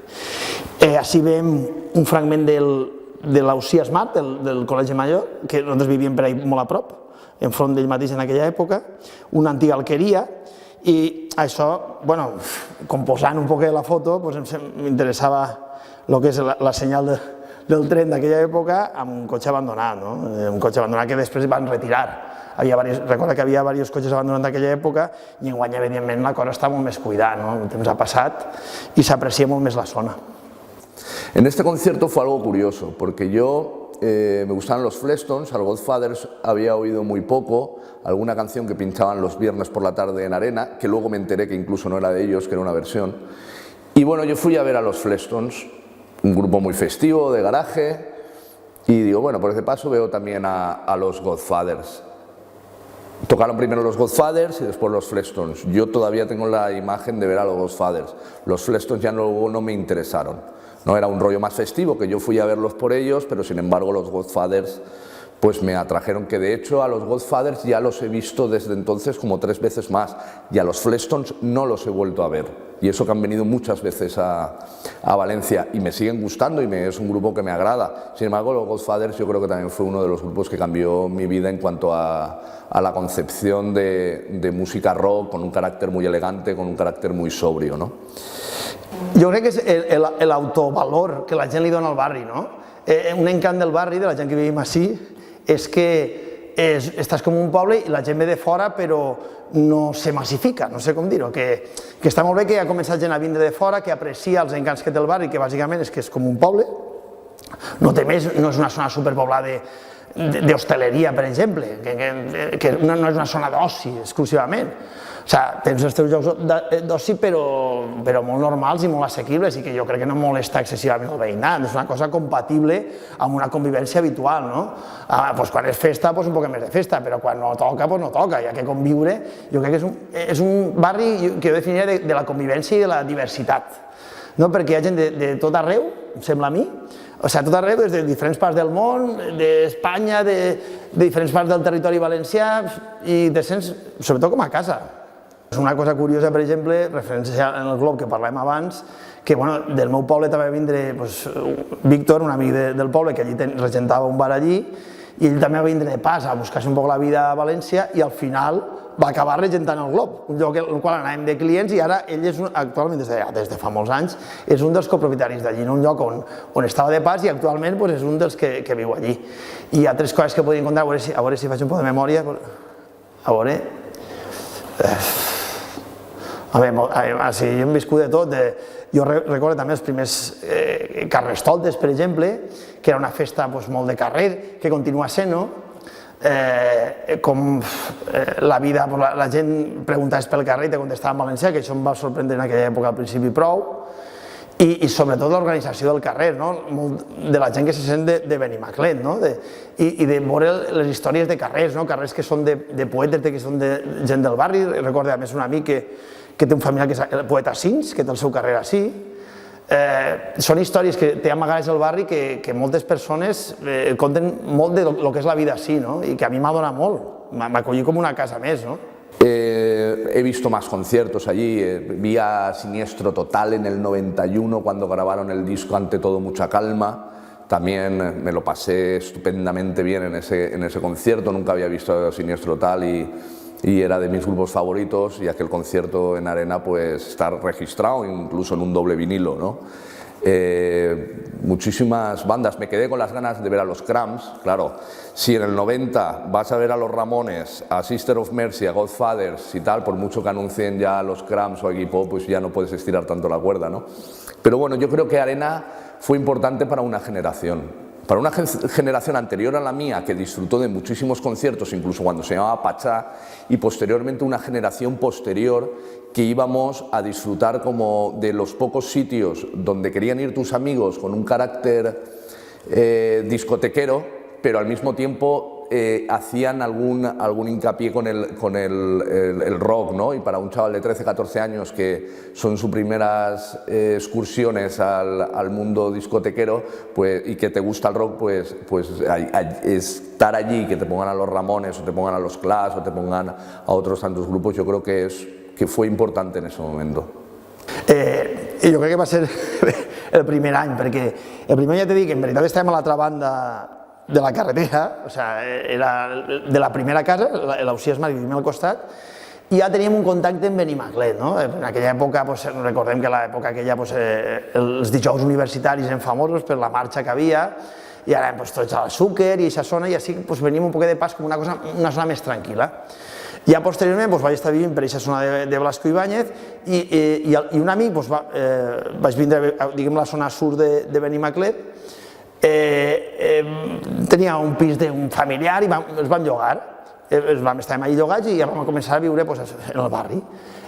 Així veiem un fragment de l'Ausia Smart, del Col·legi Major, que nosaltres vivíem per ahí molt a prop, enfront d'ell mateix en aquella època, una antiga alqueria, i això, composant un poc de la foto, m'interessava el que és la senyal del tren d'aquella època amb un cotxe abandonat, un cotxe abandonat que després van retirar. Recorda que havia diversos cotxes abandonats d'aquella època i enguany, evidentment, la cosa està molt més cuidada, el temps ha passat i s'aprecia molt més la zona. En este concierto fue algo curioso, porque yo me gustaban los Flintstones, a los Godfathers había oído muy poco, alguna canción que pinchaban los viernes por la tarde en Arena, que luego me enteré que incluso no era de ellos, que era una versión. Y bueno, yo fui a ver a los Flintstones, un grupo muy festivo, de garaje, y digo, bueno, por ese paso veo también a los Godfathers. Tocaron primero los Godfathers y después los Flintstones. Yo todavía tengo la imagen de ver a los Godfathers. Los Flintstones ya luego no me interesaron. No era un rollo más festivo, que yo fui a verlos por ellos, pero sin embargo los Godfathers pues me atrajeron, que de hecho a los Godfathers ya los he visto desde entonces como 3 veces más, y a los Flintstones no los he vuelto a ver, y eso que han venido muchas veces a Valencia y me siguen gustando y es un grupo que me agrada. Sin embargo, los Godfathers yo creo que también fue uno de los grupos que cambió mi vida en cuanto a la concepción de música rock, con un carácter muy elegante, con un carácter muy sobrio, ¿no? Jo crec que és l'autovalor que la gent li dona al barri, no? Un encant del barri, de la gent que vivim així, és que estàs com un poble i la gent ve de fora però no se massifica, no sé com dir-ho, que està molt bé que ha començat gent a vindre de fora, que aprecia els encants que té el barri, que bàsicament és que és com un poble, no té més, no és una zona superpoblada d'hostaleria, per exemple, que no és una zona d'oci exclusivament. O sigui, tens els teus llocs d'oci però molt normals i molt assequibles i que jo crec que no molesta excessivament el veïnat, és una cosa compatible amb una convivència habitual, no? Quan és festa, un poc més de festa, però quan no toca, no toca, hi ha que conviure. Jo crec que és un barri que jo definiria de la convivència i de la diversitat. no? Perquè hi ha gent de tot arreu, em sembla a mi, o sigui, tot arreu, des de diferents parts del món, d'Espanya, de diferents parts del territori valencià, i te sents, sobretot com a casa. És una cosa curiosa, per exemple, referència en el Glob que parlàvem abans, que del meu poble també va vindre Víctor, un amic del poble, que allí regentava un bar allí, i ell també va vindre de pas a buscar-se un poc la vida a València i al final va acabar regentant el Glob, un lloc al qual anàvem de clients i ara ell és actualment, des de fa molts anys, és un dels copropietaris d'allí, un lloc on estava de pas i actualment és un dels que viu allí. I hi ha altres coses que podem contar, a veure si faig un poc de memòria, a veure... Jo hem viscut de tot, jo recordo també els primers carnestoltes, per exemple, que era una festa molt de carrer, que continua sent, com la vida, la gent preguntaves pel carrer i te contestava en valencià, que això em va sorprendre en aquella època al principi prou, i sobretot l'organització del carrer, de la gent que se sent de Benimaclet, i de veure les històries de carrers, carrers que són de poetes, que són de gent del barri. Recordo a més un amic que té un familiar que és el poeta Sins, que té el seu carrer així. Són històries que té amagades al barri que moltes persones conten molt del que és la vida així, i que a mi m'ha donat molt, m'ha acollit com una casa més. He visto más conciertos allí, vi a Siniestro Total en el 91 cuando grabaron el disco Ante todo mucha calma, también me lo pasé estupendamente bien en ese concierto, nunca había visto a Siniestro Total y era de mis grupos favoritos, y aquel concierto en Arena pues está registrado incluso en un doble vinilo, ¿no? Muchísimas bandas, me quedé con las ganas de ver a los Cramps, claro, si en el 90 vas a ver a los Ramones, a Sister of Mercy, a Godfathers y tal, por mucho que anuncien ya a los Cramps o a Iggy Pop, pues ya no puedes estirar tanto la cuerda, ¿no? Pero bueno, yo creo que Arena fue importante para una generación. Para una generación anterior a la mía, que disfrutó de muchísimos conciertos, incluso cuando se llamaba Pachá, y posteriormente una generación posterior que íbamos a disfrutar como de los pocos sitios donde querían ir tus amigos con un carácter discotequero, pero al mismo tiempo hacían algún hincapié con el rock, ¿no? Y para un chaval de 13, 14 años que son sus primeras excursiones al mundo discotequero, pues, y que te gusta el rock, pues estar allí, que te pongan a los Ramones o te pongan a los Clash o te pongan a otros tantos grupos, yo creo que fue importante en ese momento. Jo crec que va ser el primer any, perquè el primer any ja t'he dit que en veritat estàvem a l'altra banda de la carretera, o sigui, era de la primera casa, l'Ausiàs Marítim al costat, i ja teníem un contacte amb Benimaclet, no? En aquella època, recordem que l'època aquella, els dijous universitaris eren famosos per la marxa que havia, i ara tots a l'Azúcar i a aquesta zona, i així veníem un poc de pas com una zona més tranquil·la. Ja posteriorment vaig estar vivint per aquesta zona de Blasco Ibáñez i un amic vaig vindre a la zona sur de Benimaclet. Tenia un pis d'un familiar i els vam llogar. Estàvem allà llogats i ja vam començar a viure en el barri,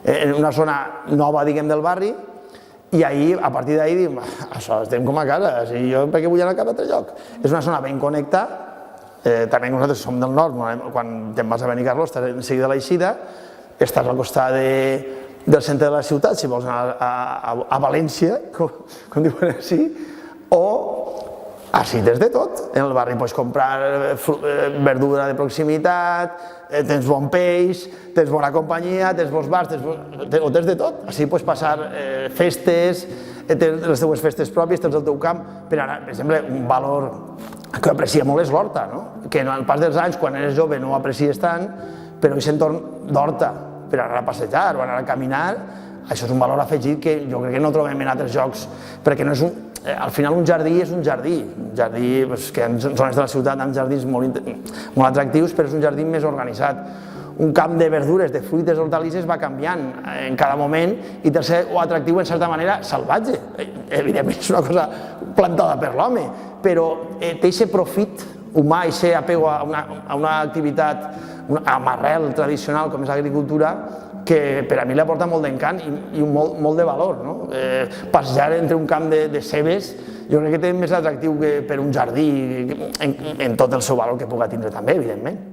en una zona nova del barri, i a partir d'ahir dic, això estem com a casa, jo per què vull anar cap a altre lloc? És una zona ben connectada. També nosaltres som del nord, quan te'n vas a Benicarló estàs en seguida a l'Eixida, estàs al costat del centre de la ciutat, si vols anar a València, com diuen així, o així tens de tot. En el barri pots comprar verdura de proximitat, tens bon peix, tens bona companyia, tens bons bars, ho tens de tot. Així pots passar festes, tens les teves festes pròpies, tens el teu camp. Per exemple, un valor que aprecia molt és l'horta, que en el pas dels anys, quan eres jove, no ho aprecies tant, però aquest entorn d'horta, per anar a passejar o anar a caminar, això és un valor afegit que jo crec que no trobem en altres llocs, perquè no és al final un jardí és un jardí que en zones de la ciutat hi ha jardins molt atractius, però és un jardí més organitzat. Un camp de verdures, de fruites, hortalisses va canviant en cada moment i té el ser atractiu en certa manera salvatge. Evidentment és una cosa plantada per l'home, però té aquest profit humà, aquest apego a una activitat, amb arrel tradicional com és l'agricultura, que per a mi li aporta molt d'encant i molt de valor. Passejar entre un camp de cebes jo crec que té més atractiu que per un jardí en tot el seu valor que puga tindre també, evidentment.